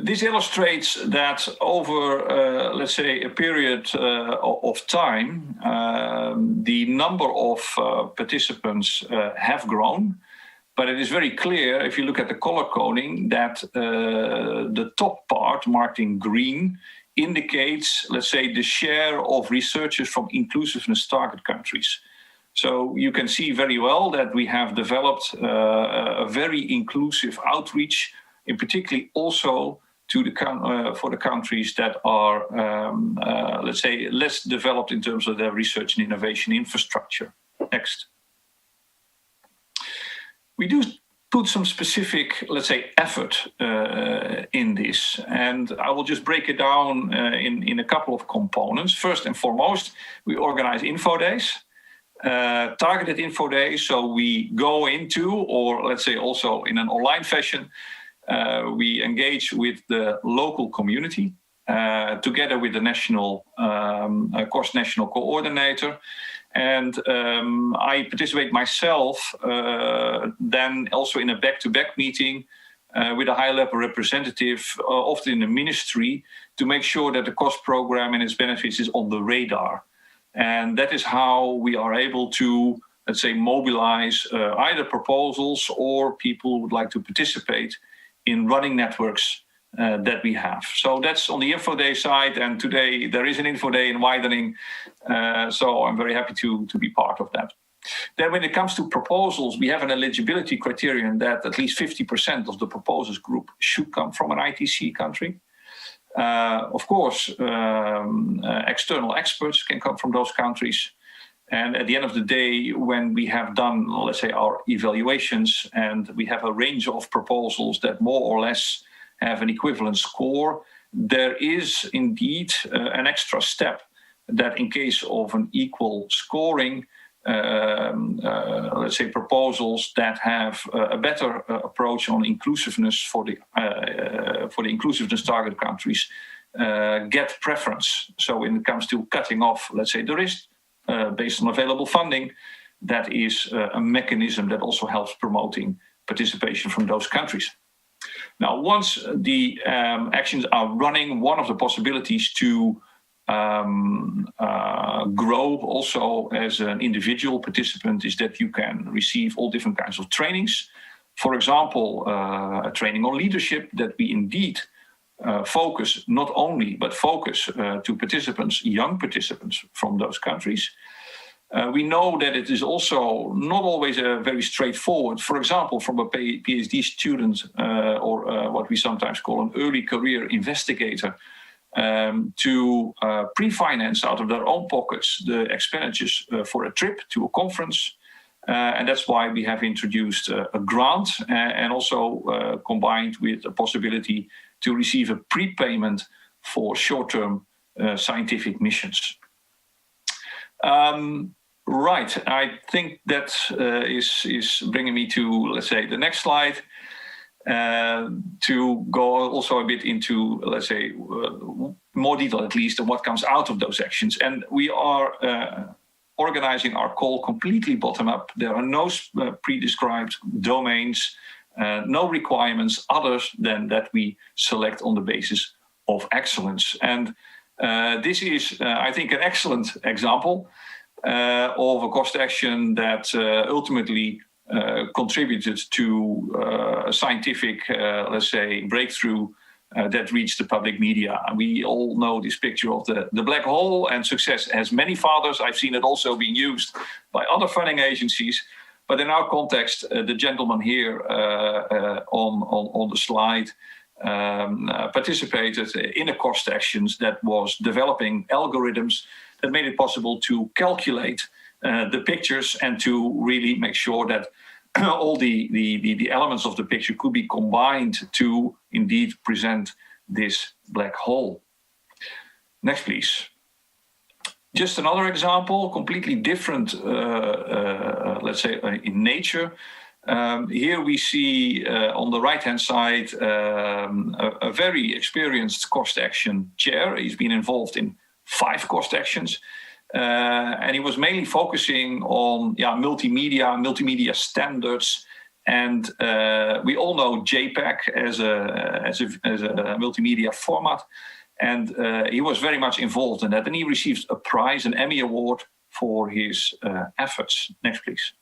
This illustrates that over, let's say, a period of time, the number of participants have grown. But it is very clear, if you look at the color coding, that the top part, marked in green, indicates, let's say, the share of researchers from inclusiveness target countries. So you can see very well that we have developed a very inclusive outreach, in particularly also to the for the countries that are, let's say, less developed in terms of their research and innovation infrastructure. Next. We do put some specific, let's say, effort in this, and I will just break it down in a couple of components. First and foremost, we organize info days. Targeted info days, so we go into, or let's say also in an online fashion, we engage with the local community together with the national, COST national coordinator. And I participate myself then also in a back-to-back meeting with a high-level representative, often in the ministry, to make sure that the COST program and its benefits is on the radar. And that is how we are able to, let's say, mobilize either proposals or people who would like to participate in running networks that we have. So that's on the Info Day side, and today there is an Info Day in Widening, so I'm very happy to be part of that. Then when it comes to proposals, we have an eligibility criterion that at least 50% of the proposers group should come from an ITC country. Of course, external experts can come from those countries. And at the end of the day, when we have done, let's say, our evaluations, and we have a range of proposals that more or less have an equivalent score, there is indeed an extra step that in case of an equal scoring, let's say, proposals that have a better approach on inclusiveness for the inclusiveness target countries get preference. So when it comes to cutting off, let's say, the risk based on available funding, that is a mechanism that also helps promoting participation from those countries. Now, once the actions are running, one of the possibilities to grow also as an individual participant is that you can receive all different kinds of trainings. For example, a training on leadership that we indeed focus not only, but focus to participants, young participants from those countries. We know that it is also not always very straightforward. For example, from a PhD student or what we sometimes call an early career investigator, to pre-finance out of their own pockets the expenditures for a trip to a conference. And that's why we have introduced a grant and also combined with a possibility to receive a prepayment for short-term scientific missions. Right, I think that is bringing me to, let's say, the next slide. to go also a bit into, let's say, more detail at least on what comes out of those actions. And we are organizing our call completely bottom-up. There are no pre-described domains, no requirements other than that we select on the basis of excellence. And this is, I think, an excellent example of a cost action that ultimately contributed to a scientific, let's say, breakthrough that reached the public media. We all know this picture of the black hole, and success has many fathers. I've seen it also being used by other funding agencies. But in our context, the gentleman here on the slide participated in a cost actions that was developing algorithms that made it possible to calculate the pictures and to really make sure that all the elements of the picture could be combined to indeed present this black hole. Next, please. Just another example, completely different, let's say, in nature. Here we see on the right-hand side a very experienced cost action chair. He's been involved in 5 cost actions. And he was mainly focusing on multimedia standards, and we all know JPEG as a multimedia format, and he was very much involved in that, and he received a prize, an Emmy Award, for his efforts. Next, please.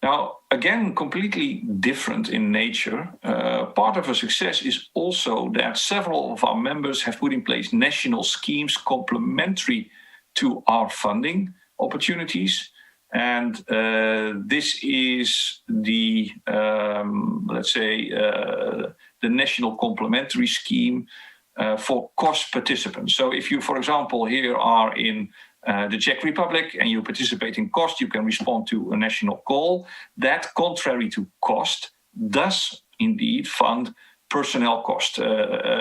Now, again, completely different in nature. Part of our success is also that several of our members have put in place national schemes complementary to our funding opportunities. And this is the, let's say, the National Complementary Scheme for cost participants. So if you, for example, here are in the Czech Republic and you participate in cost, you can respond to a national call. That, contrary to cost, does indeed fund personnel cost,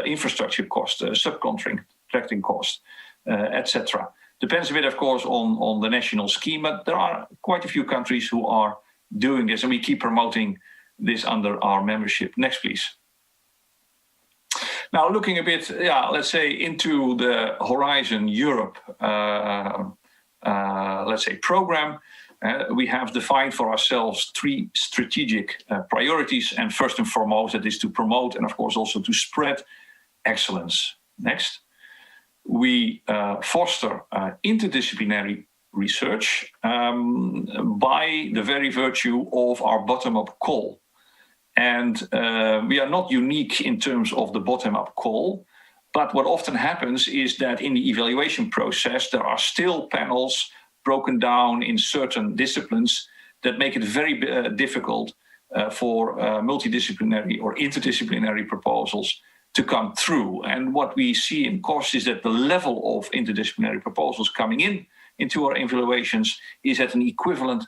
infrastructure cost, subcontracting cost, etc. Depends a bit, of course, on the national scheme, but there are quite a few countries who are doing this, and we keep promoting this under our membership. Next, please. Now, looking a bit, let's say, into the Horizon Europe, let's say, program, we have defined for ourselves 3 strategic priorities. And first and foremost, that is to promote and, of course, also to spread excellence. Next. We foster interdisciplinary research by the very virtue of our bottom-up call. And we are not unique in terms of the bottom-up call, but what often happens is that in the evaluation process, there are still panels broken down in certain disciplines that make it very difficult for multidisciplinary or interdisciplinary proposals to come through. And what we see in cost is that the level of interdisciplinary proposals coming into our evaluations is at an equivalent,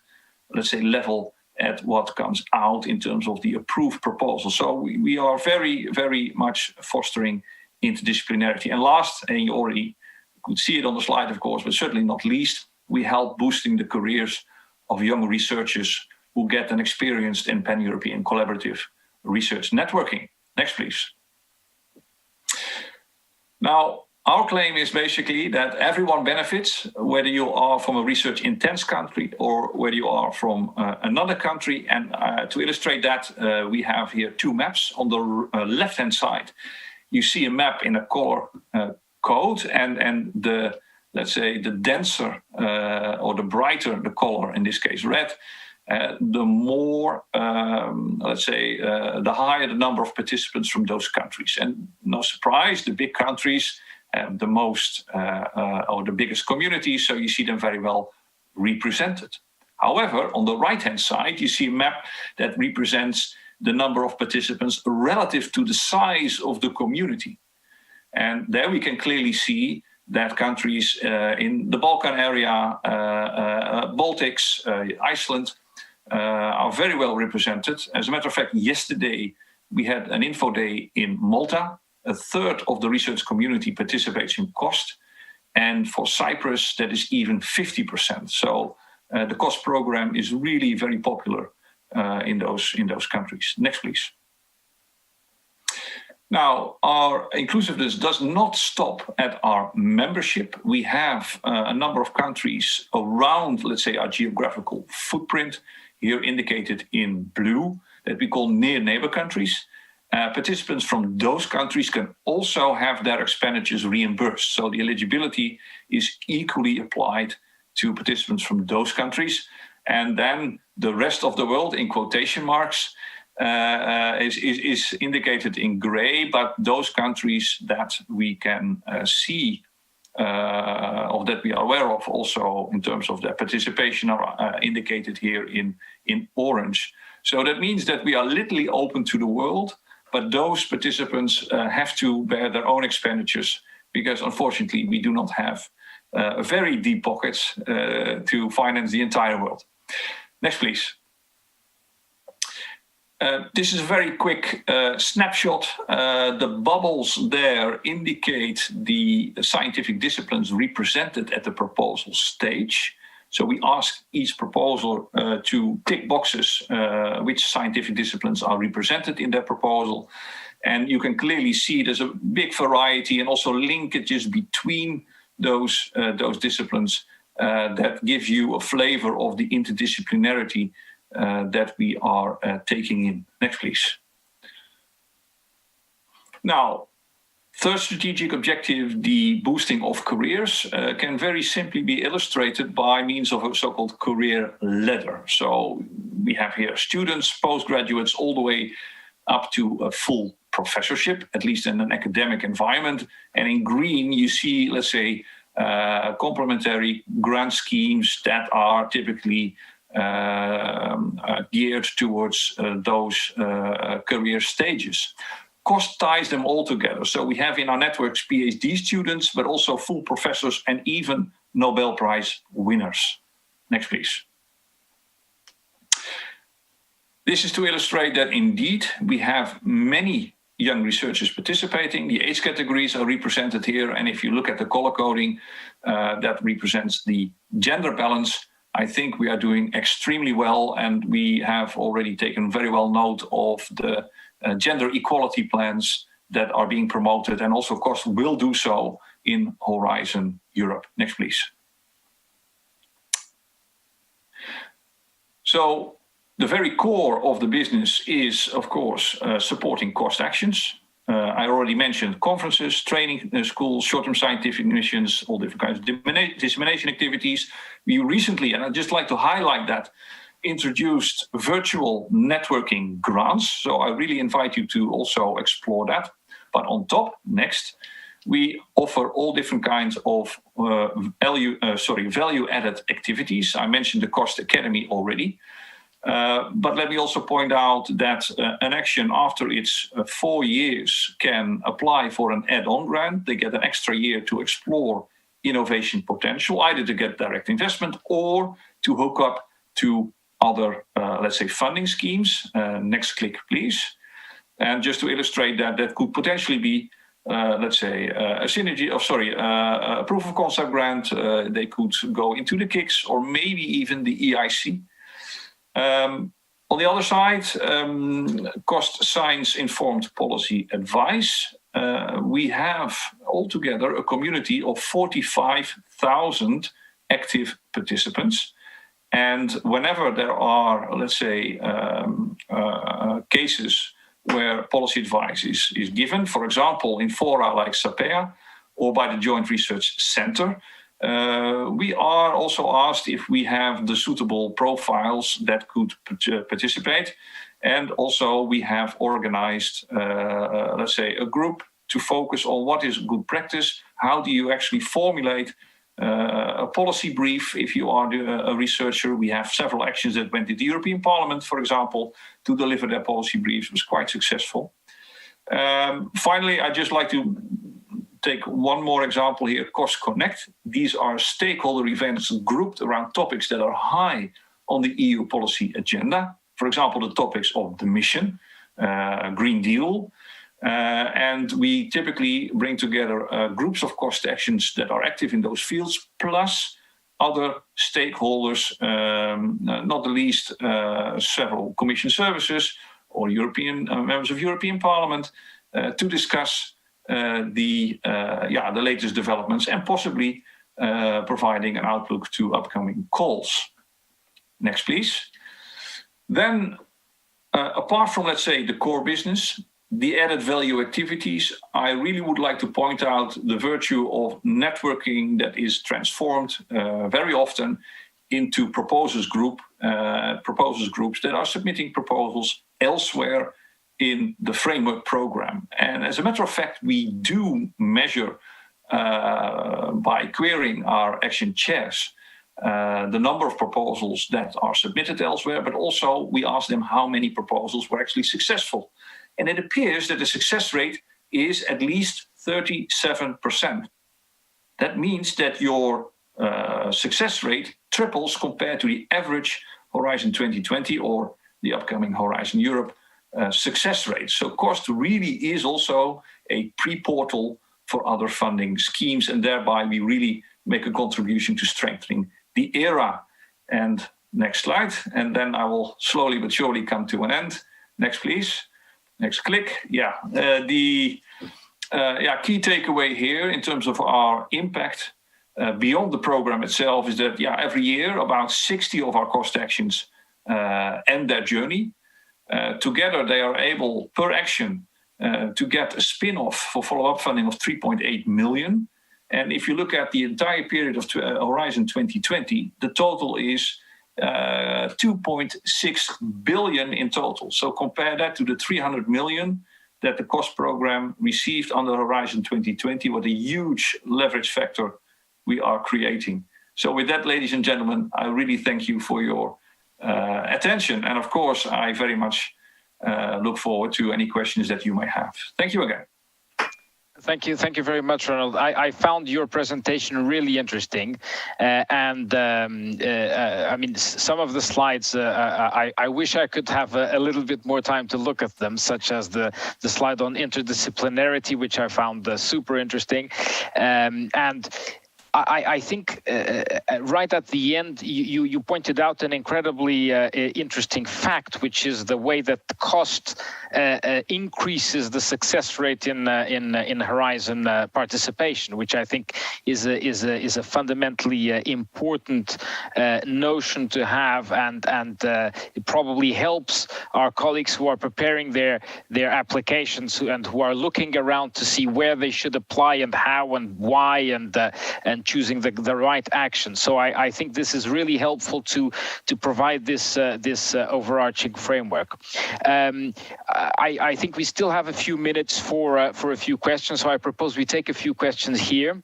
let's say, level at what comes out in terms of the approved proposal. So we are very, very much fostering interdisciplinarity. And last, and you already could see it on the slide, of course, but certainly not least, we help boosting the careers of young researchers who get an experienced in pan-European collaborative research networking. Next, please. Now, our claim is basically that everyone benefits, whether you are from a research-intense country or whether you are from another country. And to illustrate that, we have here 2 maps. On the left-hand side, you see a map in a color code, and the, let's say, the denser or the brighter the color, in this case red, the more, let's say, the higher the number of participants from those countries. And no surprise, the big countries have the most or the biggest communities, so you see them very well represented. However, on the right-hand side, you see a map that represents the number of participants relative to the size of the community. And there we can clearly see that countries in the Balkan area, Baltics, Iceland, are very well represented. As a matter of fact, yesterday we had an info day in Malta. A third of the research community participates in cost. And for Cyprus, that is even 50%. So the cost program is really very popular in those countries. Next, please. Now, our inclusiveness does not stop at our membership. We have a number of countries around, let's say, our geographical footprint, here indicated in blue, that we call near neighbor countries. Participants from those countries can also have their expenditures reimbursed. So the eligibility is equally applied to participants from those countries. And then the rest of the world, in quotation marks, is indicated in gray, but those countries that we can see or that we are aware of also in terms of their participation are indicated here in orange. So that means that we are literally open to the world, but those participants have to bear their own expenditures because unfortunately we do not have very deep pockets to finance the entire world. Next, please. This is a very quick snapshot. The bubbles there indicate the scientific disciplines represented at the proposal stage. So we ask each proposal to tick boxes which scientific disciplines are represented in their proposal. And you can clearly see there's a big variety and also linkages between those disciplines that give you a flavor of the interdisciplinarity that we are taking in. Next, please. Now, third strategic objective, the boosting of careers, can very simply be illustrated by means of a so-called career ladder. So we have here students, postgraduates, all the way up to a full professorship, at least in an academic environment. And in green, you see, let's say, complementary grant schemes that are typically geared towards those career stages. Cost ties them all together. So we have in our networks PhD students, but also full professors and even Nobel Prize winners. Next, please. This is to illustrate that indeed we have many young researchers participating. The age categories are represented here. And if you look at the color coding, that represents the gender balance. I think we are doing extremely well, and we have already taken very well note of the gender equality plans that are being promoted, and also, of course, will do so in Horizon Europe. Next, please. So the very core of the business is, of course, supporting cost actions. I already mentioned conferences, training schools, short-term scientific missions, all different kinds of dissemination activities. We recently, and I'd just like to highlight that, introduced virtual networking grants. So I really invite you to also explore that. But on top, next, we offer all different kinds of value-added activities. I mentioned the Cost Academy already. But let me also point out that an action after its 4 years can apply for an add-on grant. They get an extra year to explore innovation potential, either to get direct investment or to hook up to other, let's say, funding schemes. Next click, please. And just to illustrate that, that could potentially be, let's say, a synergy, a proof of concept grant. They could go into the KICS or maybe even the EIC. On the other side, cost science-informed policy advice. We have altogether a community of 45,000 active participants. And whenever there are, let's say, cases where policy advice is given, for example, in fora like SAPEA or by the Joint Research Center, we are also asked if we have the suitable profiles that could participate. And also we have organized, let's say, a group to focus on what is good practice. How do you actually formulate a policy brief if you are a researcher? We have several actions that went to the European Parliament, for example, to deliver their policy briefs. It was quite successful. Finally, I'd just like to take one more example here, Cost Connect. These are stakeholder events grouped around topics that are high on the EU policy agenda. For example, the topics of the mission, Green Deal. And we typically bring together groups of cost actions that are active in those fields, plus other stakeholders, not the least several Commission services or European members of European Parliament, to discuss the latest developments and possibly providing an outlook to upcoming calls. Next, please. Then, apart from, let's say, the core business, the added value activities, I really would like to point out the virtue of networking that is transformed very often into proposals groups that are submitting proposals elsewhere in the framework program. And as a matter of fact, we do measure by querying our action chairs the number of proposals that are submitted elsewhere, but also we ask them how many proposals were actually successful. And it appears that the success rate is at least 37%. That means that your success rate triples compared to the average Horizon 2020 or the upcoming Horizon Europe success rate. So COST really is also a pre-portal for other funding schemes, and thereby we really make a contribution to strengthening the era. And next slide, and then I will slowly but surely come to an end. Next, please. Next click. The key takeaway here in terms of our impact beyond the program itself is that every year about 60 of our cost actions end their journey. Together they are able per action to get a spin-off for follow-up funding of 3.8 million. And if you look at the entire period of Horizon 2020, the total is 2.6 billion in total. So compare that to the 300 million that the cost program received under Horizon 2020, what a huge leverage factor we are creating. So with that, ladies and gentlemen, I really thank you for your attention. And of course, I very much look forward to any questions that you might have. Thank you again. Thank you very much, Ronald. I found your presentation really interesting, I mean, some of the slides, I wish I could have a little bit more time to look at them, such as the slide on interdisciplinarity, which I found super interesting, and I think right at the end, you pointed out an incredibly interesting fact, which is the way that the cost increases the success rate in Horizon participation, which I think is a fundamentally important notion to have, and it probably helps our colleagues who are preparing their applications and who are looking around to see where they should apply and how and why and choosing the right action. So I think this is really helpful to provide this overarching framework. I think we still have a few minutes for a few questions, so I propose we take a few questions here.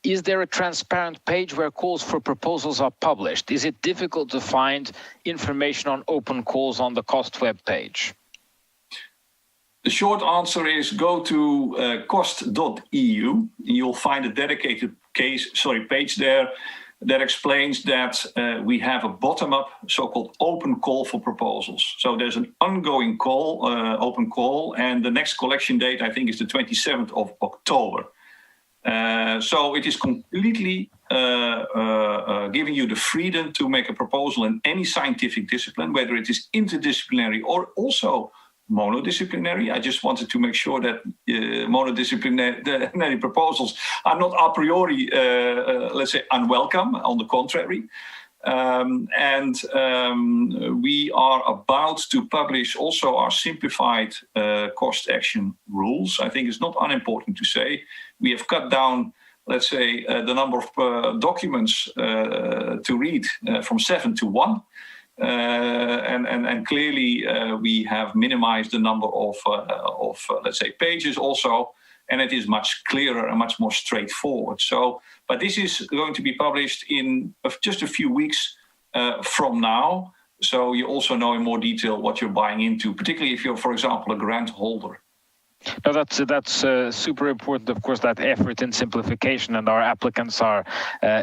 Is there a transparent page where calls for proposals are published? Is it difficult to find information on open calls on the COST web page? The short answer is go to cost.eu. You'll find a dedicated page there that explains that we have a bottom-up so-called open call for proposals. So there's an ongoing call, open call, and the next collection date, I think, is the 27th of October. So it is completely giving you the freedom to make a proposal in any scientific discipline, whether it is interdisciplinary or also monodisciplinary. I just wanted to make sure that monodisciplinary proposals are not a priori, let's say, unwelcome. On the contrary. We are about to publish also our simplified cost action rules. I think it's not unimportant to say we have cut down, let's say, the number of documents to read from 7 to 1. And clearly we have minimized the number of let's say, pages also, and it is much clearer and much more straightforward. So, but this is going to be published in just a few weeks from now. So you also know in more detail what you're buying into, particularly if you're, for example, a grant holder. No, that's super important, of course, that effort in simplification, and our applicants are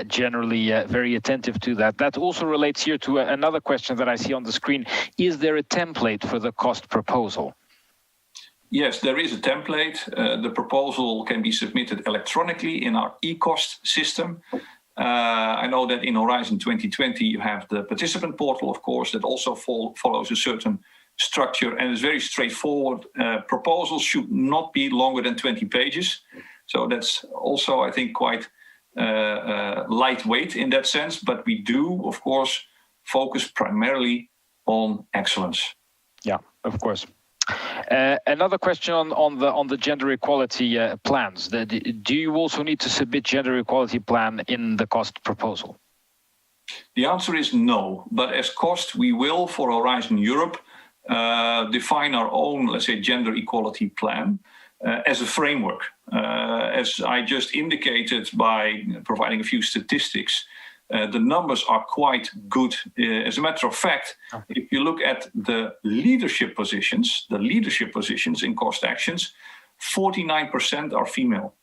generally very attentive to that. That also relates here to another question that I see on the screen. Is there a template for the cost proposal? Yes, there is a template. The proposal can be submitted electronically in our eCost system. I know that in Horizon 2020 you have the participant portal, of course, that also follows a certain structure and is very straightforward. Proposals should not be longer than 20 pages. So that's also, I think, quite lightweight in that sense. But we do, of course, focus primarily on excellence. Yeah, of course. Another question on the gender equality plans. Do you also need to submit gender equality plan in the cost proposal? The answer is no. But as cost, we will, for Horizon Europe, define our own, let's say, gender equality plan as a framework. As I just indicated by providing a few statistics, the numbers are quite good. As a matter of fact, if you look at the leadership positions in cost actions, 49% are female.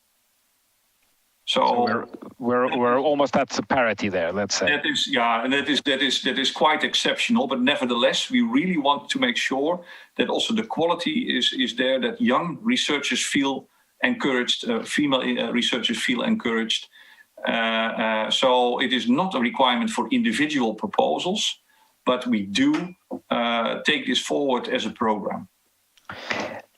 So we're almost at parity there, let's say. That is, yeah, and that is quite exceptional. But nevertheless, we really want to make sure that also the quality is there, that young researchers feel encouraged, female researchers feel encouraged. So it is not a requirement for individual proposals, but we do take this forward as a program.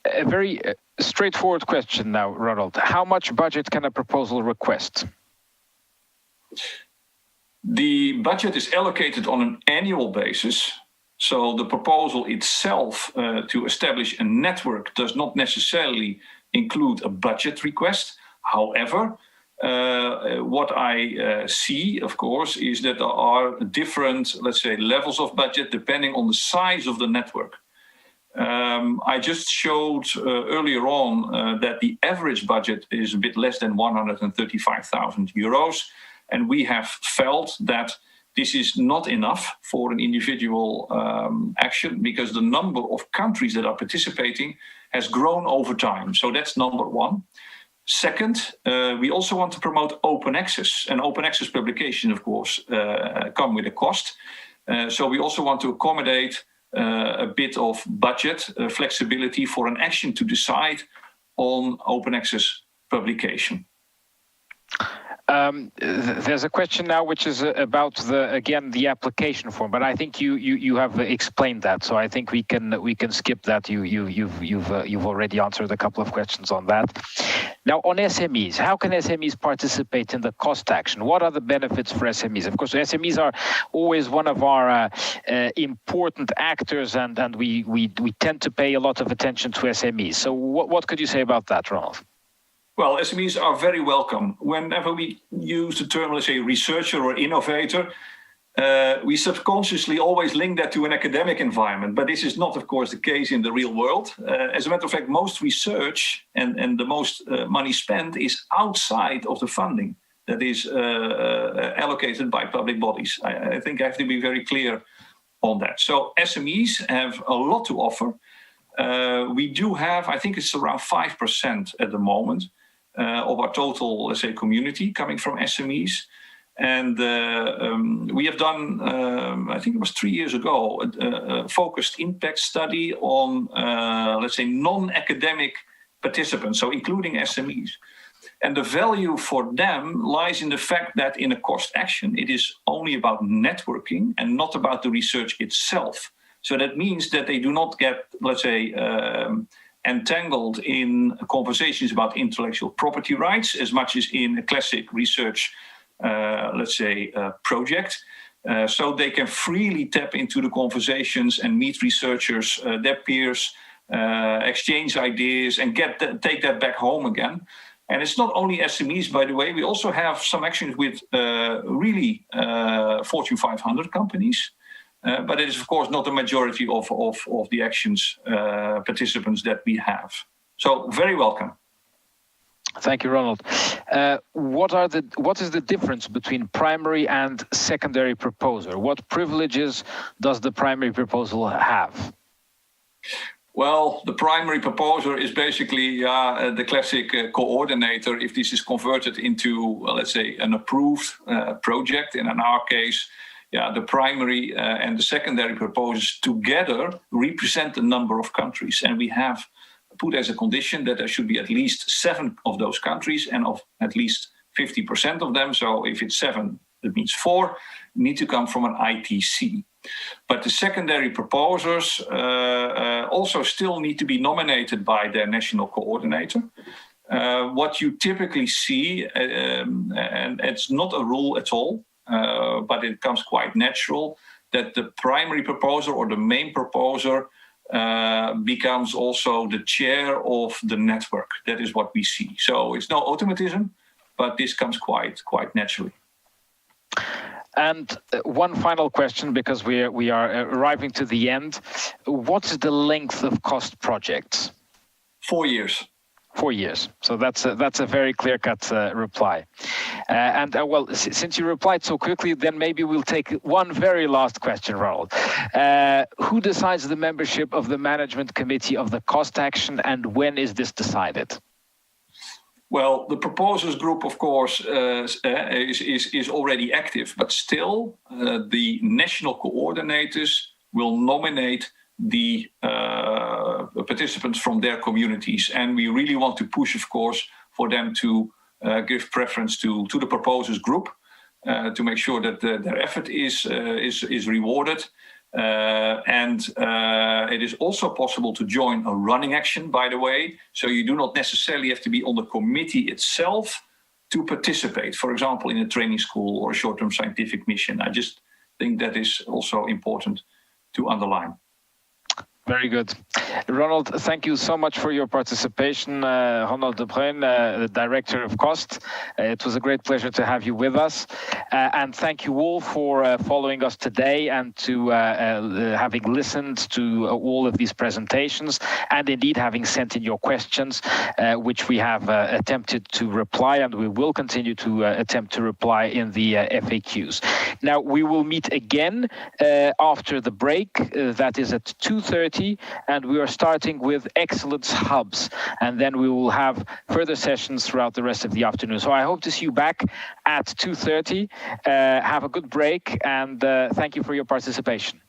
A very straightforward question now, Ronald. How much budget can a proposal request? The budget is allocated on an annual basis. So the proposal itself to establish a network does not necessarily include a budget request. However, what I see, of course, is that there are different, let's say, levels of budget depending on the size of the network. I just showed earlier on that the average budget is a bit less than 135,000 euros. And we have felt that this is not enough for an individual action because the number of countries that are participating has grown over time. So that's number one. Second, we also want to promote open access. And open access publication, of course, come with a cost. So we also want to accommodate a bit of budget flexibility for an action to decide on open access publication. There's a question now which is about the application form, but I think you have explained that, so I think we can skip that. You've already answered a couple of questions on that. Now on SMEs, how can SMEs participate in the cost action? What are the benefits for SMEs? Of course, SMEs are always one of our important actors, and we tend to pay a lot of attention to SMEs. So what could you say about that, Ronald? Well, SMEs are very welcome. Whenever we use the term, let's say, researcher or innovator, we subconsciously always link that to an academic environment. But this is not, of course, the case in the real world. As a matter of fact, most research and the most money spent is outside of the funding that is allocated by public bodies. I think I have to be very clear on that. So SMEs have a lot to offer. We do have, I think it's around 5% at the moment, of our total, let's say, community coming from SMEs. And we have done, I think it was 3 years ago, a focused impact study on, let's say, non-academic participants, so including SMEs. And the value for them lies in the fact that in a cost action, it is only about networking and not about the research itself. So that means that they do not get, let's say, entangled in conversations about intellectual property rights as much as in a classic research, let's say, project. So they can freely tap into the conversations and meet researchers, their peers, exchange ideas, and take that back home again. And it's not only SMEs, by the way. We also have some actions with really Fortune 500 companies. But it is, of course, not the majority of the actions participants that we have. So very welcome. Thank you, Ronald. What is the difference between primary and secondary proposer? What privileges does the primary proposal have? Well, the primary proposer is basically the classic coordinator if this is converted into, let's say, an approved project. And in our case, the primary and the secondary proposers together represent a number of countries. And we have put as a condition that there should be at least 7 of those countries and of at least 50% of them. So if it's 7, that means 4 need to come from an ITC. But the secondary proposers also still need to be nominated by their national coordinator. What you typically see, and it's not a rule at all, but it comes quite natural, that the primary proposer or the main proposer becomes also the chair of the network. That is what we see. So it's no automatism, but this comes quite naturally. And one final question, because we are arriving to the end. What's the length of cost projects? 4 years. 4 years. So that's a very clear-cut reply. Well, since you replied so quickly, then maybe we'll take one very last question, Ronald. Who decides the membership of the management committee of the cost action, and when is this decided? Well, the proposers group, of course, is already active, but still the national coordinators will nominate the participants from their communities. And we really want to push, of course, for them to give preference to the proposers group to make sure that their effort is rewarded. It is also possible to join a running action, by the way. So you do not necessarily have to be on the committee itself to participate, for example, in a training school or a short-term scientific mission. I just think that is also important to underline. Very good. Ronald, thank you so much for your participation. Ronald De Bruin, the Director of Cost. It was a great pleasure to have you with us. And thank you all for following us today and to having listened to all of these presentations and indeed having sent in your questions, which we have attempted to reply, and we will continue to attempt to reply in the FAQs. Now, we will meet again after the break. That is at 2:30. And we are starting with excellence hubs, and then we will have further sessions throughout the rest of the afternoon. So I hope to see you back at 2:30. Have a good break, and thank you for your participation.